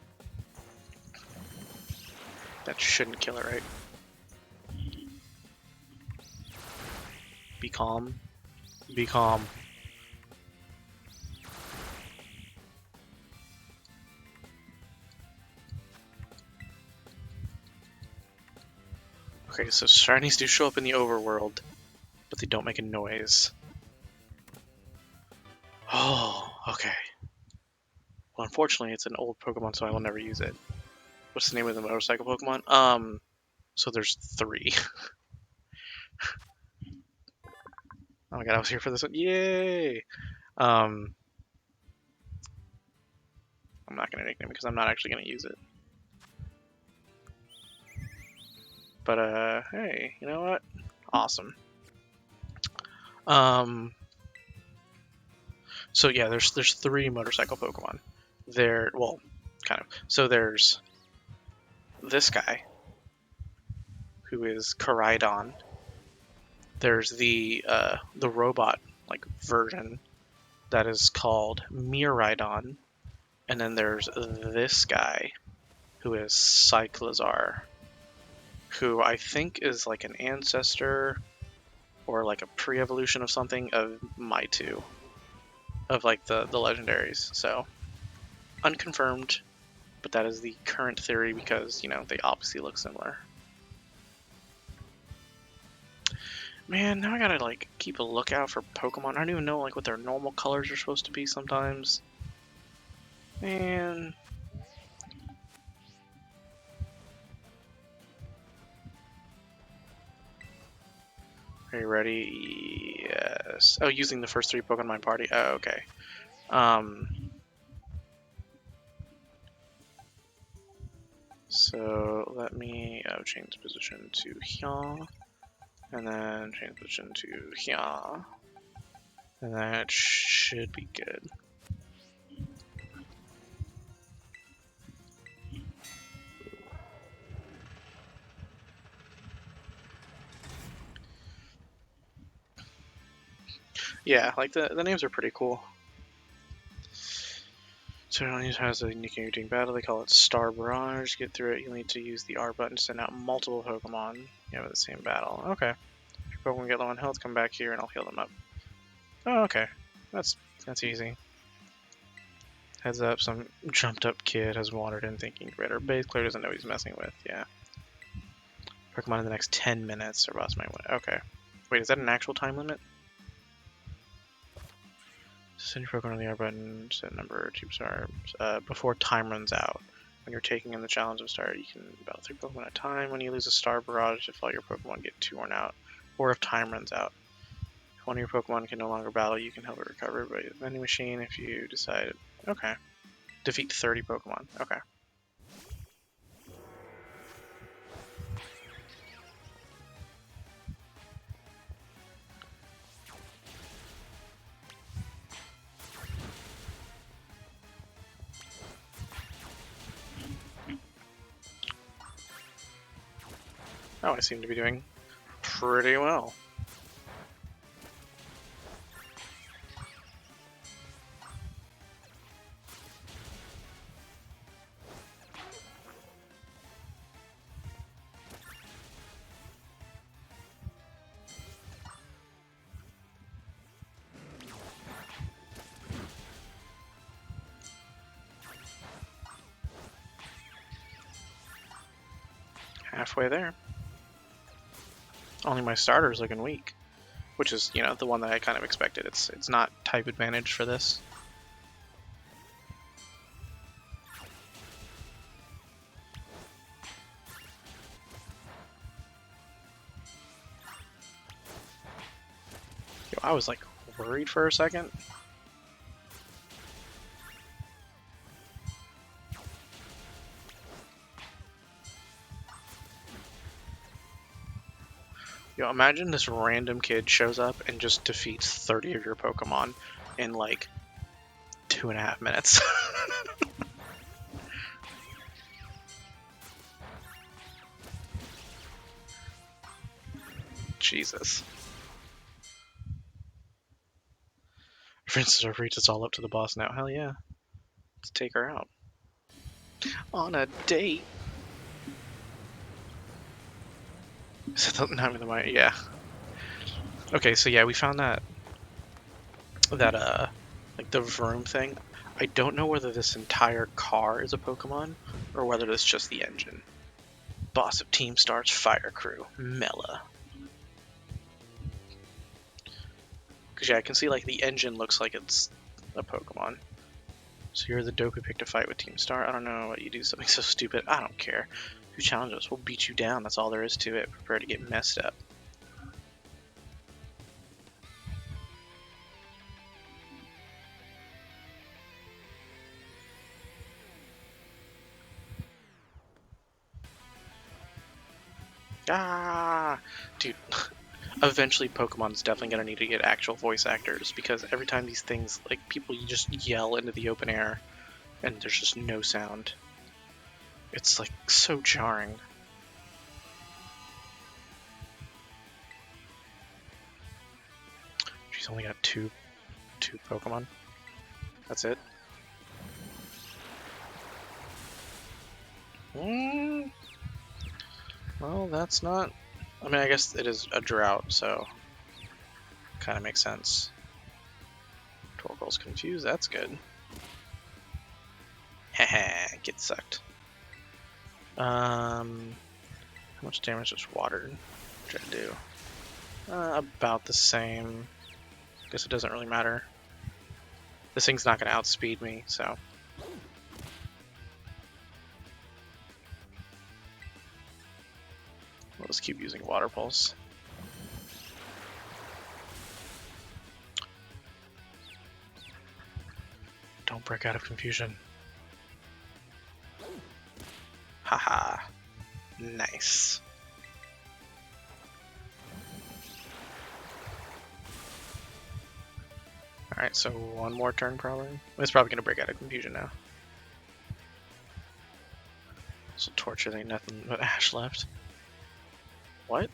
That shouldn't kill it, right? Be calm. Be calm. Okay, so shinies do show up in the overworld, but they don't make a noise. Oh, okay. Well, unfortunately, it's an old Pokemon, so I will never use it. What's the name of the motorcycle Pokemon? So there's 3. Oh my god, I was here for this one. Yay! I'm not gonna nickname it because I'm not actually gonna use it. But hey, you know what? Awesome. So yeah, there's 3 motorcycle Pokemon. Well, kind of. So there's this guy, who is Koraidon. There's the robot like version that is called Miraidon, and then there's this guy, who is Cyclizar, who I think is like an ancestor or like a pre-evolution of something of Maitu, of like the legendaries. So unconfirmed, but that is the current theory because, you know, they obviously look similar. Man, now I gotta like keep a lookout for Pokemon. I don't even know like what their normal colors are supposed to be sometimes. Man. Are you ready? Yes. Oh, using the first 3 Pokemon in my party. Oh, okay. So let me change position to here, and then change position to here, and that should be good. Yeah, like the names are pretty cool. So it has a unique during battle. They call it Star Barrage. To get through it, you'll need to use the R button to send out multiple Pokemon you have in the same battle. Okay. If your Pokemon get low on health, come back here and I'll heal them up. Oh, okay. That's easy. Heads up, some jumped up kid has wandered in thinking Red or base. Clear doesn't know what he's messing with. Yeah. Pokemon in the next 10 minutes or boss might win. Okay. Wait, is that an actual time limit? Send your Pokemon on the R button, set number, 2 stars, before time runs out. When you're taking in the challenge of Star, you can battle 3 Pokemon at a time. When you lose a Star Barrage, if all your Pokemon get 2 worn out, or if time runs out. If one of your Pokemon can no longer battle, you can help it recover by the vending machine if you decide. Okay. Defeat 30 Pokemon. Okay. Oh, I seem to be doing pretty well. Halfway there. Only my starter's looking weak, which is, you know, the one that I kind of expected. It's not type advantage for this. Yo, I was like worried for a second. Yo, imagine this random kid shows up and just defeats 30 of your Pokemon in like 2.5 minutes. Jesus. Princess of Reach, it's all up to the boss now. Hell yeah. Let's take her out. On a date. Is that the name of the mic? Yeah. Okay, so yeah, we found that like the Vroom thing. I don't know whether this entire car is a Pokemon or whether it's just the engine. Boss of Team Star's fire crew, Mela. Because yeah, I can see like the engine looks like it's a Pokemon. So you're the dope who picked a fight with Team Star. I don't know what you do something so stupid. I don't care. Who challenges us? We'll beat you down. That's all there is to it. Prepare to get messed up. Ah, dude. Eventually, Pokemon's definitely gonna need to get actual voice actors because every time these things, like people, you just yell into the open air, and there's just no sound. It's like so jarring. She's only got two Pokemon. That's it. Well, that's not. I mean, I guess it is a drought, so kind of makes sense. Torkoal's confused. That's good. Haha, get sucked. How much damage does water try to do? About the same. Guess it doesn't really matter. This thing's not going to outspeed me, so. We'll just keep using Water Pulse. Don't break out of confusion. Haha. Nice. Alright, so one more turn probably. It's probably going to break out of confusion now. So Torture, ain't nothing but Ash left. What?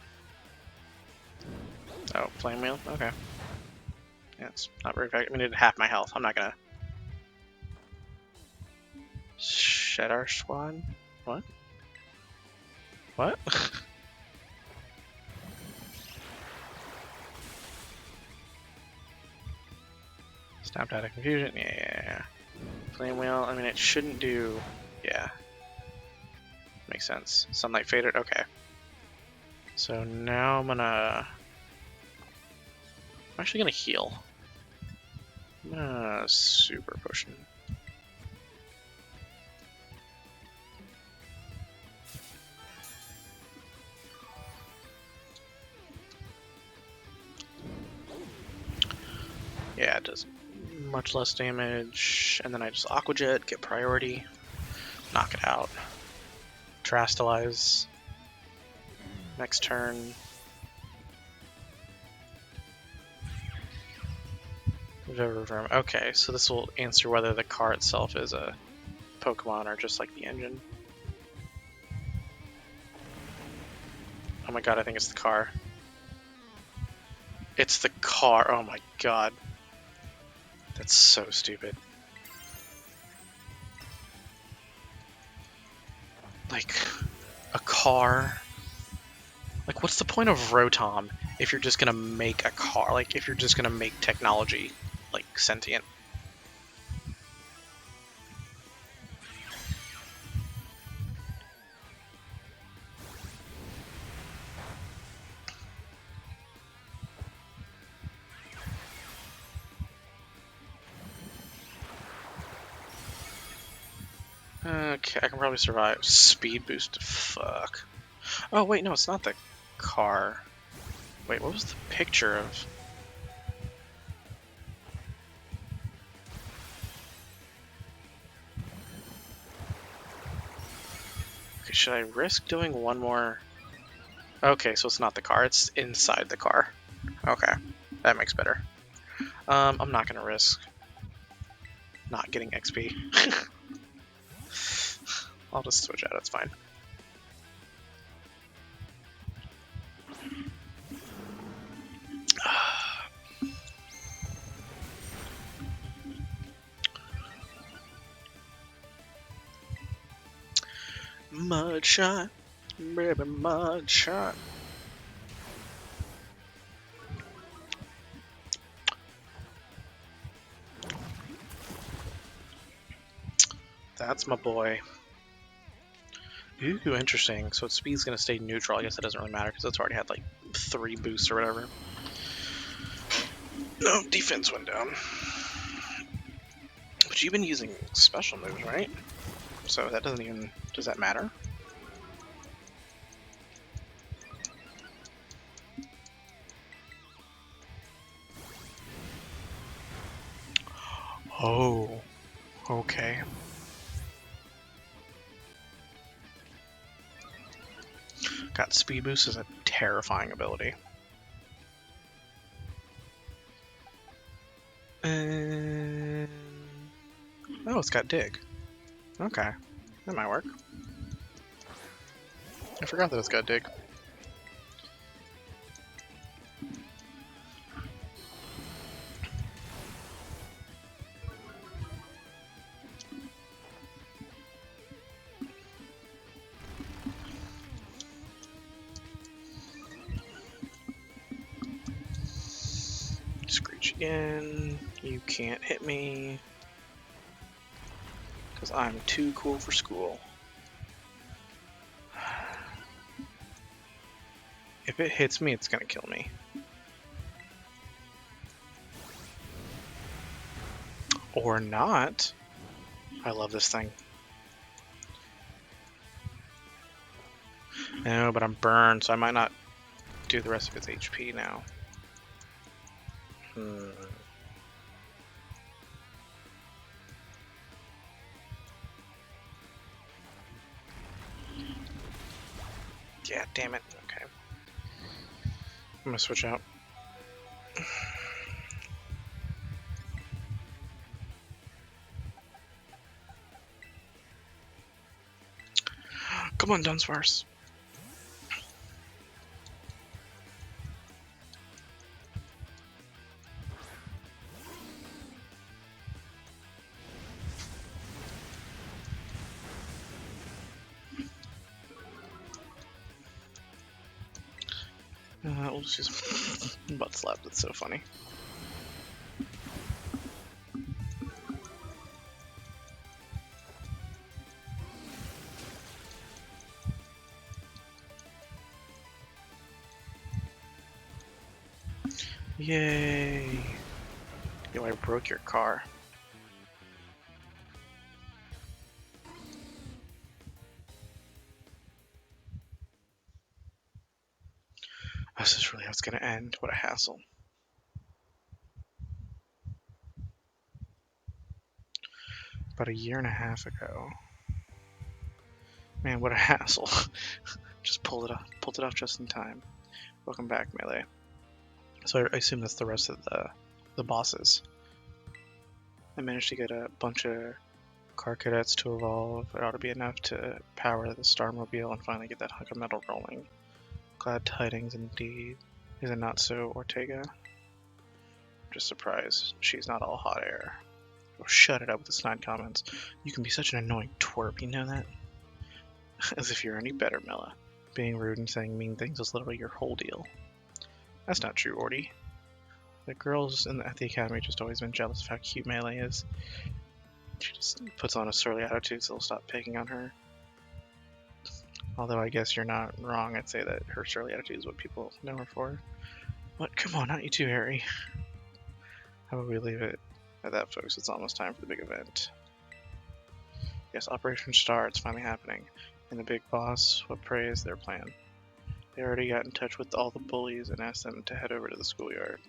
Oh, Flame Wheel? Okay. Yeah, it's not very effective. I mean, it did half my health. I'm not gonna... Shed our squad? What? What? Snapped out of confusion? Yeah. Flame Wheel, I mean, it shouldn't do... Yeah. Makes sense. Sunlight faded? Okay. So now I'm actually gonna heal. I'm gonna Super Potion. Yeah, it does much less damage. And then I just Aqua Jet, get priority, knock it out. Terastalize. Next turn. Okay, so this will answer whether the car itself is a Pokemon or just like the engine. Oh my god, I think it's the car. It's the car. Oh my god. That's so stupid. Like, a car. Like, what's the point of Rotom if you're just gonna make a car? Like, if you're just gonna make technology, like, sentient? Okay, I can probably survive. Speed boost. Fuck. Oh, wait, no, it's not the car. Wait, what was the picture of? Okay, should I risk doing one more? Okay, so it's not the car, it's inside the car. Okay, that makes better. I'm not gonna risk not getting XP. I'll just switch out, it's fine. Mud shot, baby, mud shot. That's my boy. Ooh, interesting. So its speed's gonna stay neutral. I guess it doesn't really matter because it's already had like 3 boosts or whatever. No, defense went down. But you've been using special moves, right? So that doesn't even... Does that matter? Oh, okay. God, speed boost is a terrifying ability. And... Oh, it's got dig. Okay, that might work. I forgot that it's got dig. Screech again. You can't hit me. Because I'm too cool for school. If it hits me, it's gonna kill me. Or not. I love this thing. No, but I'm burned, so I might not do the rest of its HP now. Yeah, damn it. Okay. I'm gonna switch out. Come on, Dunsparce. We'll just use butt slap. That's so funny. Yay! Yo, I broke your car. This is really how it's gonna end. What a hassle. about a year and a half ago. Man, what a hassle. Just pulled it off just in time. Welcome back, Melee. So I assume that's the rest of the bosses. I managed to get a bunch of car cadets to evolve. It ought to be enough to power the Starmobile and finally get that hunk of metal rolling. Glad tidings indeed. Is it not so, Ortega? Just surprised she's not all hot air. Oh, shut it up with the snide comments. You can be such an annoying twerp, you know that? As if you're any better, Mela. Being rude and saying mean things is literally your whole deal. That's not true, Orty. The girls at the academy just always been jealous of how cute Melee is. She just puts on a surly attitude so they'll stop picking on her. Although I guess you're not wrong, I'd say that her surly attitude is what people know her for. But come on, not you too, Harry. How about we leave it at that, folks? It's almost time for the big event. Yes, Operation Star, it's finally happening. And the big boss, what pray is their plan? They already got in touch with all the bullies and asked them to head over to the schoolyard.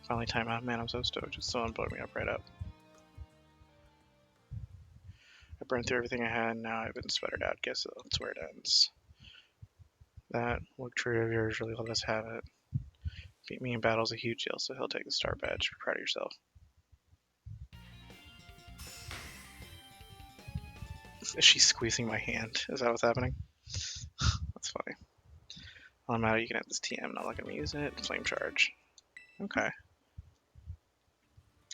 Finally time out, man, I'm so stoked. It's someone blowing me up right up. I burned through everything I had, and now I've been sputtered out. Guess that's where it ends. That work tree of yours really let us have it. Beat me in battle's a huge deal, so he'll take the star badge. Be proud of yourself. Is she squeezing my hand? Is that what's happening? That's funny. Well, I'm out. You can have this TM. Not letting me use it. Flame charge. Okay.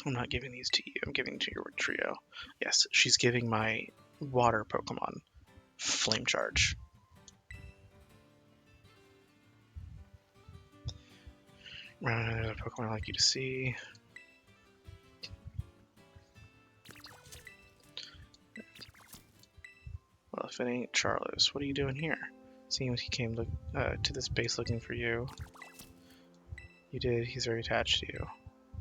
I'm not giving these to you. I'm giving to your trio. Yes, she's giving my water Pokemon Flame Charge. There's a Pokemon I'd like you to see. Well, if it ain't Charles, what are you doing here? Seems he came to this base looking for you. You did. He's very attached to you.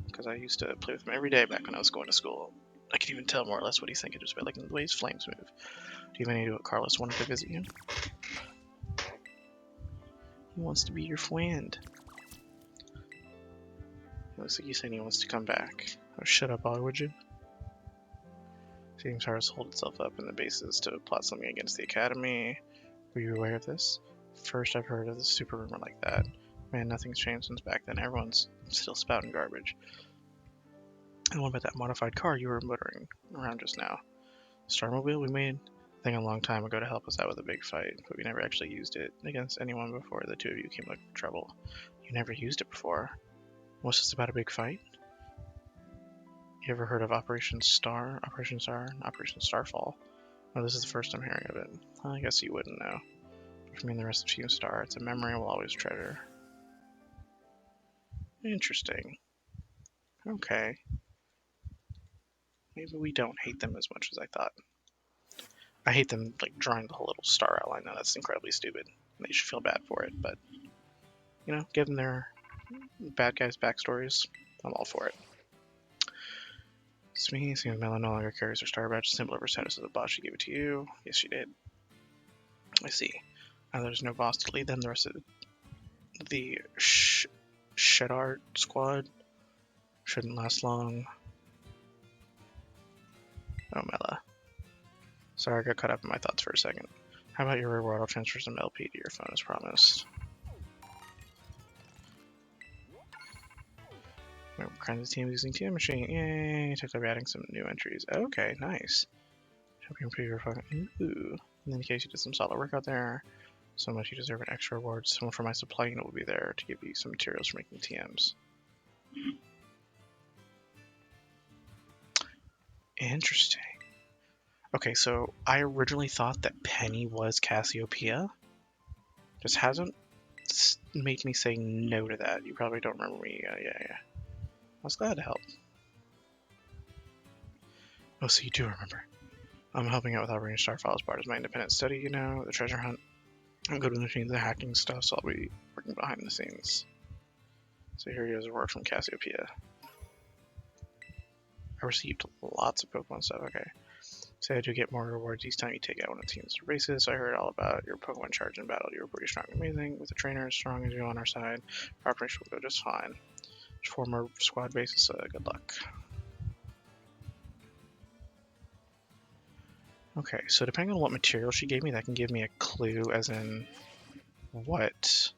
Because I used to play with him every day back when I was going to school. I could even tell more or less what he's thinking just by looking at the way his flames move. Do you have any idea what Carlos wanted to visit you? He wants to be your friend. It looks like he's saying he wants to come back. Oh, shut up, Ollie, would you? Seems hard to hold itself up in the bases to plot something against the Academy. Were you aware of this? First I've heard of the super rumor like that. Man, nothing's changed since back then. Everyone's still spouting garbage. And what about that modified car you were motoring around just now? Starmobile we made a thing a long time ago to help us out with a big fight, but we never actually used it against anyone before the two of you came to trouble. You never used it before. What's this about a big fight? You ever heard of Operation Star, and Operation Starfall? Oh, this is the first I'm hearing of it. Well, I guess you wouldn't know. For me and the rest of Team Star, it's a memory we'll always treasure. Interesting. Okay. Maybe we don't hate them as much as I thought. I hate them, like, drawing the whole little star outline. Now that's incredibly stupid. They should feel bad for it, but, you know, give them their bad guys' backstories. I'm all for it. It's me. Seems Mela no longer carries her star badge. Symbol of her status as a boss. She gave it to you. Yes, she did. I see. Now there's no boss to lead them. The rest of the Shedart squad shouldn't last long. Oh, Mela. Sorry, I got caught up in my thoughts for a second. How about your reward? I'll transfer some LP to your phone as promised. What kinds of teams using TM Machine? Yay! Took up adding some new entries. Okay, nice. Hope you improve your fucking. Ooh. In case you did some solid work out there, so much you deserve an extra reward. Someone from my supply unit will be there to give you some materials for making TMs. Interesting. Okay, so I originally thought that Penny was Cassiopeia. Just hasn't made me say no to that. You probably don't remember me. Yeah. I was glad to help. Oh, so you do remember. I'm helping out with Operation Starfall as part of my independent study, you know, the treasure hunt. I'm good with machines and hacking stuff, so I'll be working behind the scenes. So here is a word from Cassiopeia. I received lots of Pokemon stuff, okay. So I do get more rewards each time you take out one of the team's races. So I heard all about your Pokemon charge in battle. You were pretty strong and amazing. With a trainer as strong as you on our side, our operation will go just fine. 4 more squad bases, so good luck. Okay, so depending on what material she gave me, that can give me a clue as in what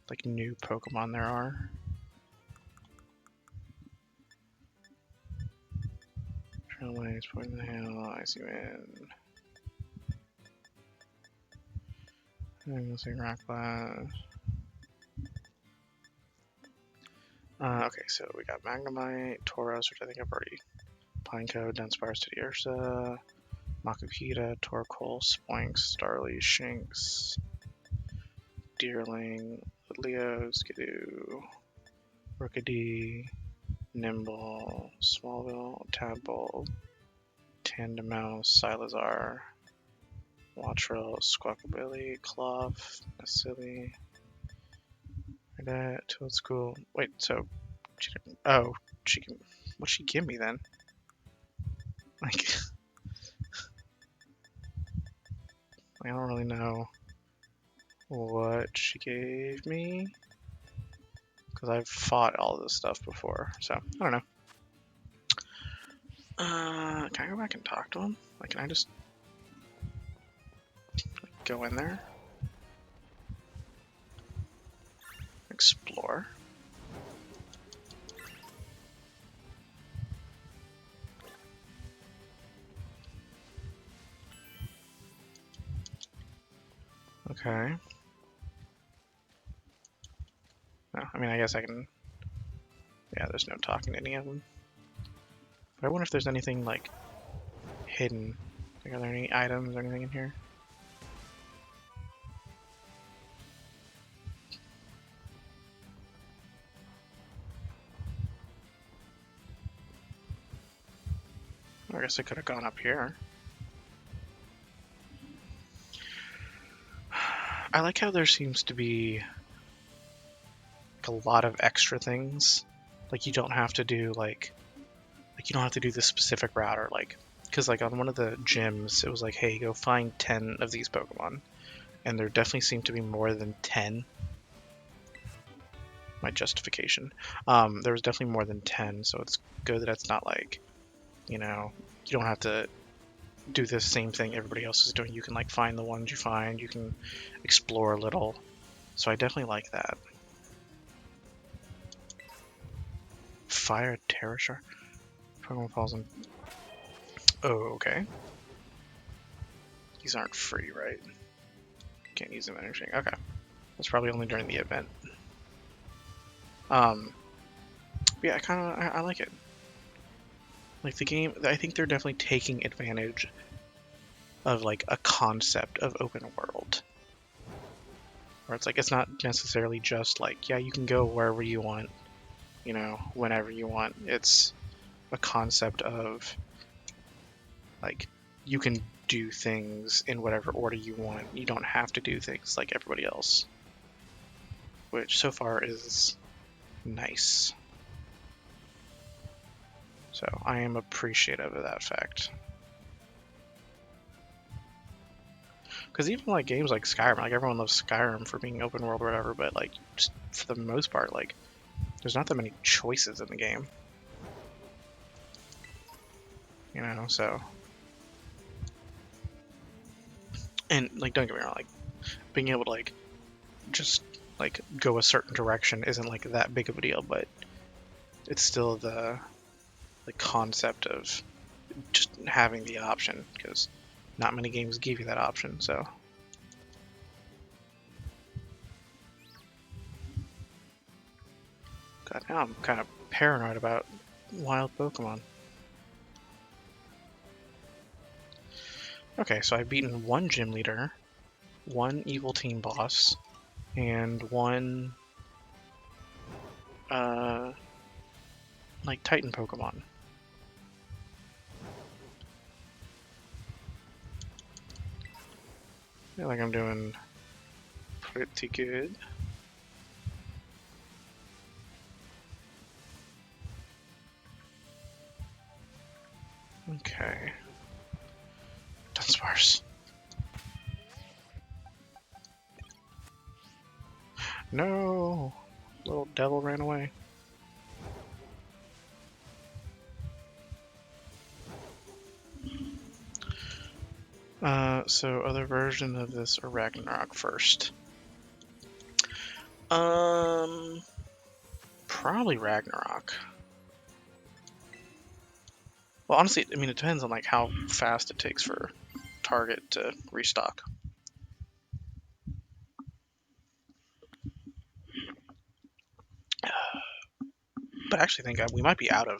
like new Pokemon there are. Trailways, Poison Hail, Icy Wind. I'm gonna say Rock Blast. Okay, so we got Magnemite, Tauros, which I think I've already. Pineco, Dunsparce, Teddiursa, Makukita, Torkoal, Spoinks, Starly, Shinx, Deerling, Leo, Skidoo, Rookidee, Nimble, Smallville, Tadpole, Tandemaus, Silazar, Wattrel, Squawkabilly, Cloth, Vasily, that Toadstool. Wait, so she didn't. Oh, she can. What'd she give me then? Like, I don't really know what she gave me because I've fought all this stuff before, so I don't know. Can I go back and talk to him? Like, can I just go in there, explore? Okay. No, I mean, I guess I can. Yeah, there's no talking to any of them. But I wonder if there's anything like hidden. Like, are there any items or anything in here? I guess I could have gone up here. I like how there seems to be like a lot of extra things. Like you don't have to do like you don't have to do this specific route or like because like on one of the gyms it was like, hey, go find 10 of these Pokemon, and there definitely seemed to be more than 10. My justification. There was definitely more than 10, so it's good that it's not like, you know, you don't have to do the same thing everybody else is doing. You can like find the ones you find, you can explore a little. So I definitely like that. Fire Terra Shark. Pokemon falls in. Oh, okay. These aren't free, right? Can't use them in anything. Okay. That's probably only during the event. Yeah, I like it. Like the game, I think they're definitely taking advantage of like a concept of open world. Where it's like, it's not necessarily just like, yeah, you can go wherever you want, you know, whenever you want. It's a concept of like, you can do things in whatever order you want. You don't have to do things like everybody else. Which so far is nice. So I am appreciative of that fact. Because even like games like Skyrim, like everyone loves Skyrim for being open world or whatever, but like just for the most part, like there's not that many choices in the game. You know, so and like don't get me wrong, like being able to like just like go a certain direction isn't like that big of a deal, but it's still the concept of just having the option, because not many games give you that option. So God, now I'm kind of paranoid about wild Pokemon. Okay, so I've beaten one gym leader, one evil team boss, and one like Titan Pokemon. I feel like I'm doing pretty good. Okay. Dunsparce. No! Little devil ran away. So other version of this or Ragnarok first? Probably Ragnarok. Well, honestly, I mean, it depends on like how fast it takes for Target to restock. But I actually think we might be out of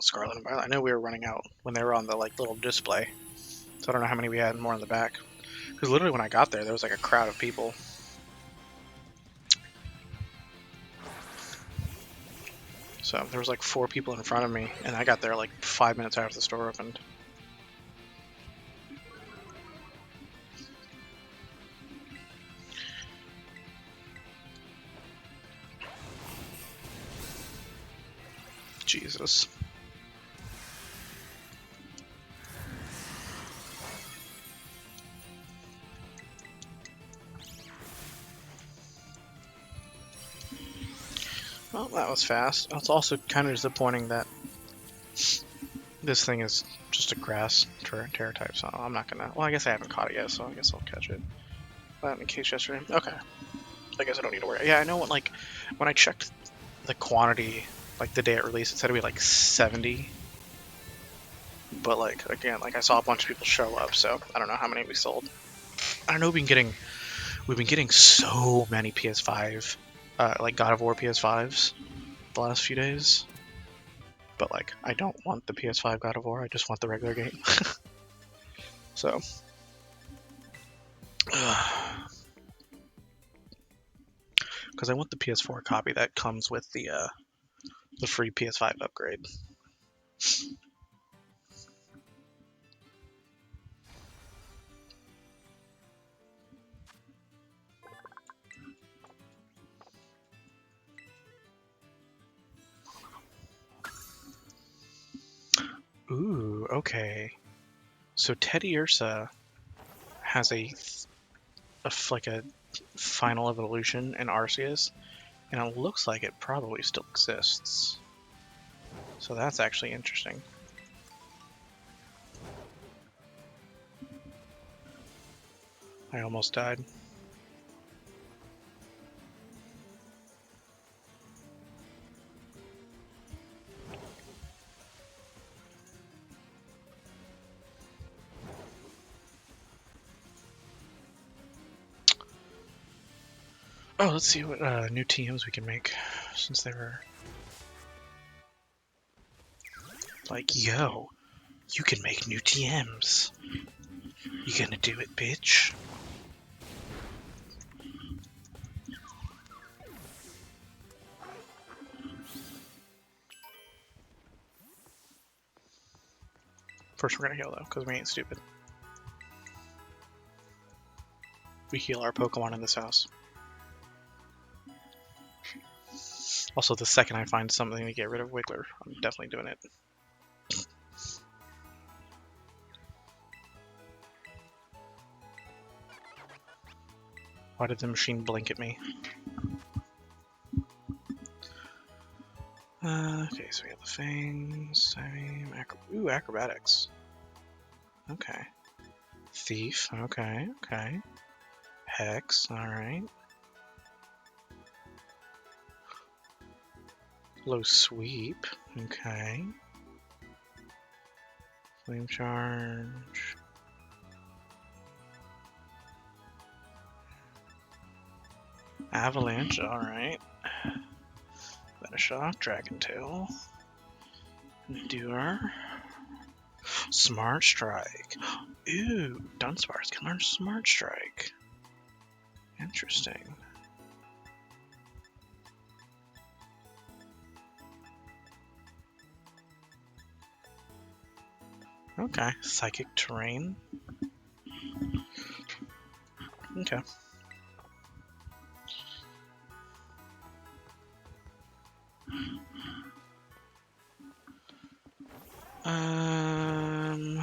Scarlet and Violet. I know we were running out when they were on the like little display, so I don't know how many we had more in the back. Because literally when I got there was like a crowd of people. So there was like 4 people in front of me, and I got there like 5 minutes after the store opened. Jesus. Well, that was fast. It's also kind of disappointing that this thing is just a grass terror type, so I'm not gonna... Well, I guess I haven't caught it yet, so I guess I'll catch it. But in case yesterday... Okay. I guess I don't need to worry. Yeah, I know when I checked the quantity, like the day it released, it said it'd be like 70. But like, again, like I saw a bunch of people show up, so I don't know how many we sold. I know we've been getting so many PS5, like God of War PS5s the last few days. But like, I don't want the PS5 God of War, I just want the regular game. So... Because I want the PS4 copy that comes with the free PS5 upgrade. Ooh, okay. So Teddy Ursa has like a final evolution in Arceus, and it looks like it probably still exists. So that's actually interesting. I almost died. Oh, let's see what new TMs we can make, since they were... Like, yo, you can make new TMs. You gonna do it, bitch? First we're gonna heal though, because we ain't stupid. We heal our Pokemon in this house. Also, the second I find something to get rid of Wiggler, I'm definitely doing it. Why did the machine blink at me? Okay, so we have the fangs, ooh, acrobatics. Okay. Thief, okay. Hex, alright. Low sweep, okay. Flame charge. Avalanche, alright. Venoshock, Dragon Tail. Endure. Smart Strike. Ooh, Dunsparce can learn Smart Strike. Interesting. Okay, Psychic Terrain. Okay. Alright,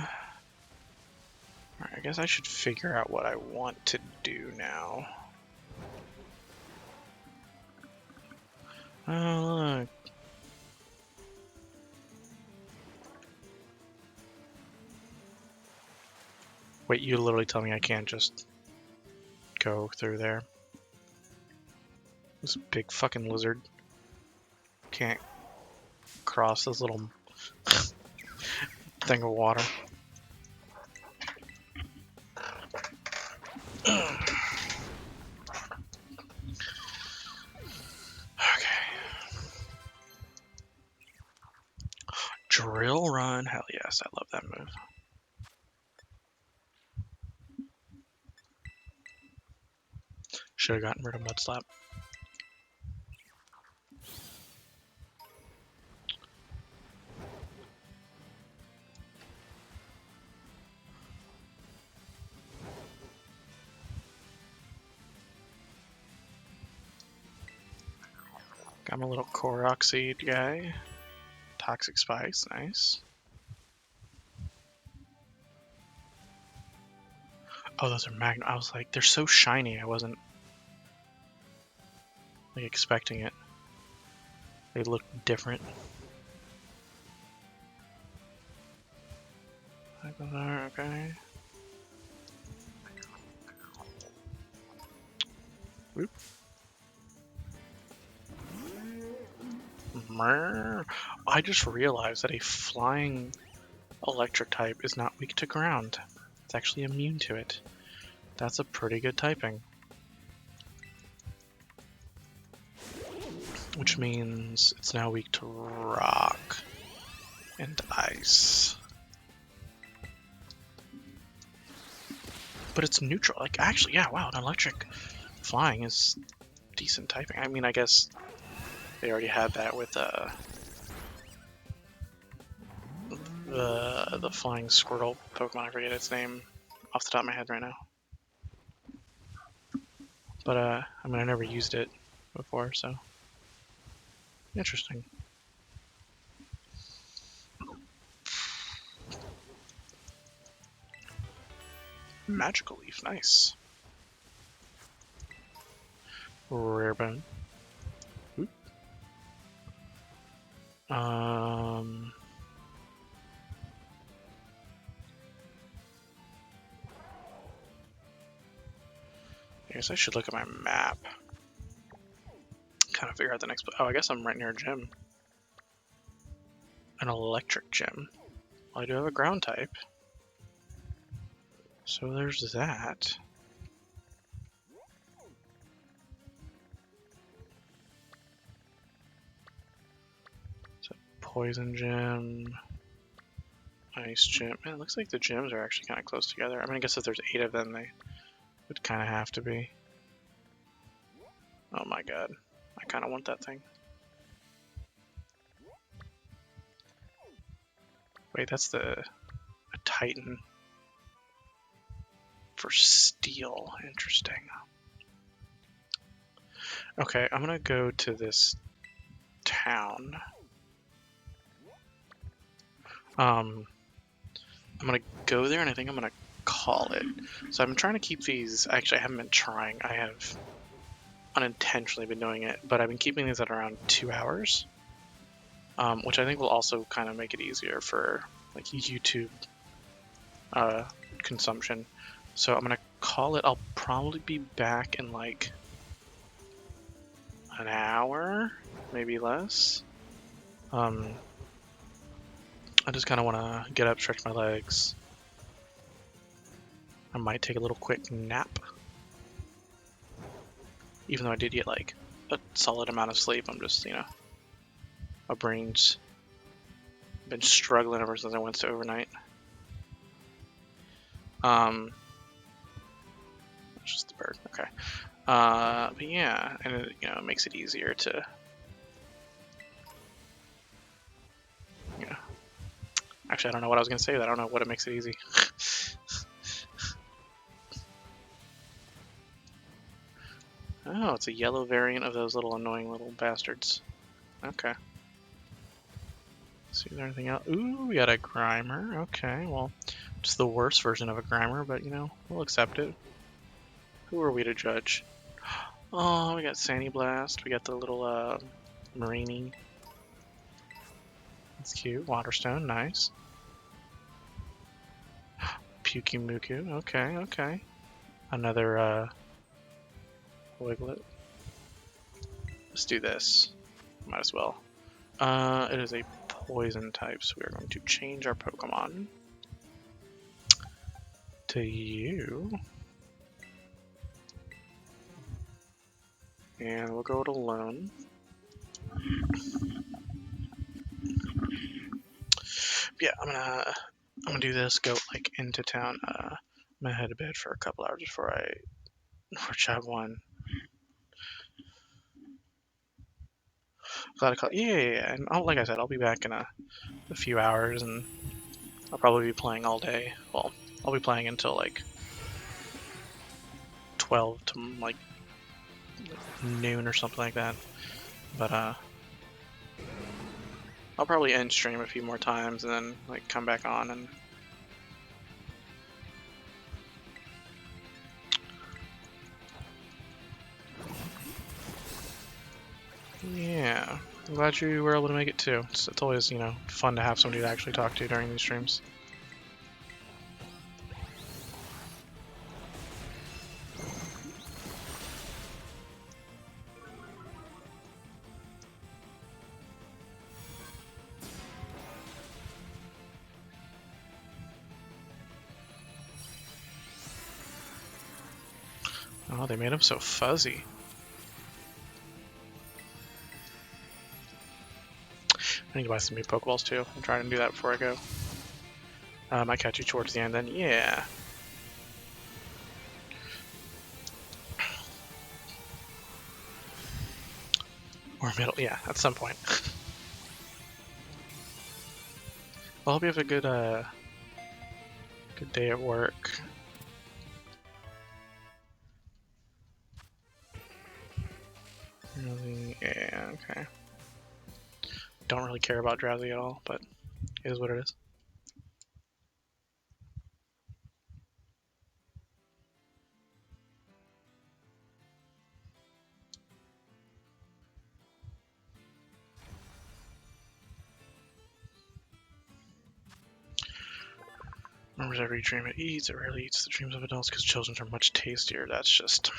I guess I should figure out what I want to do now. Oh, look. Wait, you literally tell me I can't just go through there? This big fucking lizard can't cross this little thing of water. Okay. Drill run. Hell yes, I love that move. Should have gotten rid of Mud Slap. Got my little Korok seed guy. Toxic Spice, nice. Oh, those are Magnum. I was like, they're so shiny. I wasn't like expecting it. They look different. Okay. Whoop. I just realized that a flying electric type is not weak to ground. It's actually immune to it. That's a pretty good typing. Which means it's now weak to rock and ice. But it's neutral. Like, actually, yeah, wow, an electric flying is decent typing. I mean, I guess they already had that with the flying Squirtle Pokemon. I forget its name off the top of my head right now. But I mean, I never used it before, so interesting. Magical Leaf, nice. Rare bone. Oop. I guess I should look at my map. Kind of figure out the next. Oh, I guess I'm right near a gym. An electric gym. Well, I do have a ground type. So there's that. So poison gym. Ice gym. Man, it looks like the gyms are actually kind of close together. I mean, I guess if there's 8 of them, they would kind of have to be. Oh my god. I kind of want that thing. Wait, that's a Titan for steel. Interesting. Okay, I'm gonna go to this town. I'm gonna go there and I think I'm gonna call it. So I'm trying to keep these. Actually, I haven't been trying. I have unintentionally been doing it, but I've been keeping these at around 2 hours, which I think will also kind of make it easier for like YouTube consumption. So I'm gonna call it. I'll probably be back in like an hour, maybe less. I just kind of want to get up, stretch my legs. I might take a little quick nap. Even though I did get like a solid amount of sleep, I'm just, you know, my brain's been struggling ever since I went to overnight. That's just the bird, okay. But yeah, and it, you know, it makes it easier to, yeah. Actually, I don't know what I was gonna say. I don't know what it makes it easy. Oh, it's a yellow variant of those little annoying little bastards. Okay. See, is there anything else? Ooh, we got a Grimer. Okay, well, just the worst version of a Grimer, but you know, we'll accept it. Who are we to judge? Oh, we got Sandy Blast. We got the little Marini. That's cute. Waterstone, nice. Pukimuku. Okay, okay. Another Wiglet. Let's do this. Might as well. It is a poison type, so we are going to change our Pokemon to you. And we'll go to Lone. Yeah, I'm gonna do this, go like into town. I'm gonna head to bed for a couple hours before job 1. Glad I called. Yeah. And like I said, I'll be back in a few hours, and I'll probably be playing all day. Well, I'll be playing until like 12 to like noon or something like that. But I'll probably end stream a few more times and then like come back on and yeah. I'm glad you were able to make it too. It's always, fun to have somebody to actually talk to during these streams. Oh, they made him so fuzzy. I need to buy some new Pokeballs too. I'm trying to do that before I go. I might catch you towards the end then. Yeah. Or middle. Yeah, at some point. Well, I hope you have a good day at work. Really? Yeah, okay. Don't really care about Drowsy at all, but it is what it is. Remembers every dream it eats. It rarely eats the dreams of adults because children's are much tastier. That's just...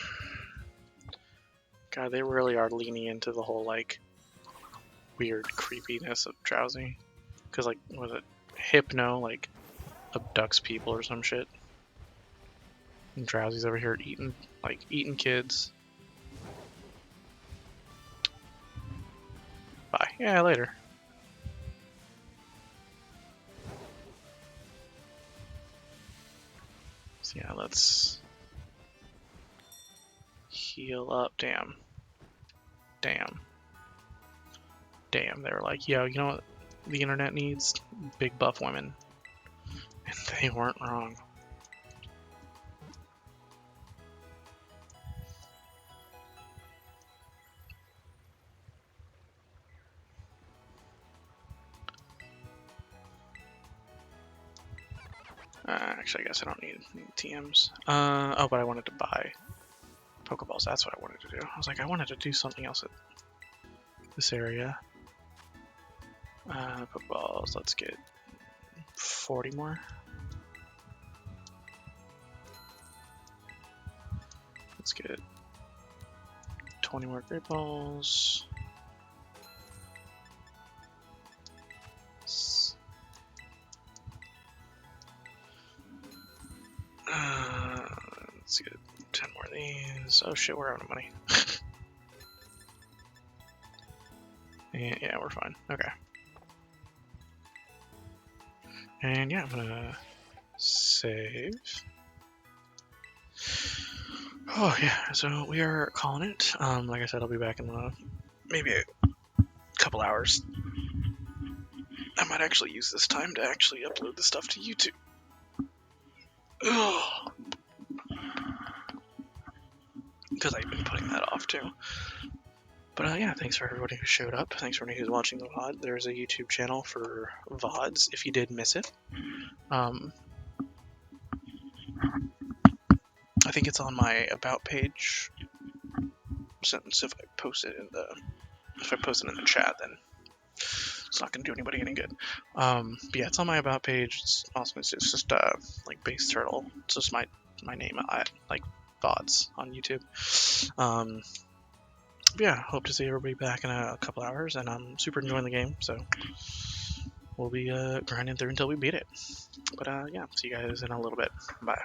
God, they really are leaning into the whole, like, weird creepiness of Drowsy. Because, like, was it Hypno, like, abducts people or some shit? And Drowsy's over here eating kids. Bye. Yeah, later. So yeah, let's heal up. Damn. They were like, yo, you know what the internet needs? Big buff women. And they weren't wrong. Actually, I guess I don't need TMs. Oh, but I wanted to buy Pokeballs. That's what I wanted to do. I was like, I wanted to do something else at this area. Pokeballs. Let's get 40 more. Let's get 20 more Great Balls. Let's get 10 more of these. Oh shit, we're out of money. Yeah, we're fine. Okay. And yeah, I'm gonna save. Oh yeah, so we are calling it. Like I said, I'll be back in maybe a couple hours. I might actually use this time to actually upload the stuff to YouTube. Because I've been putting that off too. But yeah, thanks for everybody who showed up. Thanks for everybody who's watching the VOD. There's a YouTube channel for VODs if you did miss it. I think it's on my about page. Since if I post it in the chat, then It's not gonna do anybody any good. But yeah, it's on my about page. It's awesome. It's just like base turtle. It's just my name. I like VODs on YouTube. But yeah, hope to see everybody back in a couple hours, and I'm super enjoying the game. So we'll be grinding through until we beat it. But yeah, see you guys in a little bit. Bye.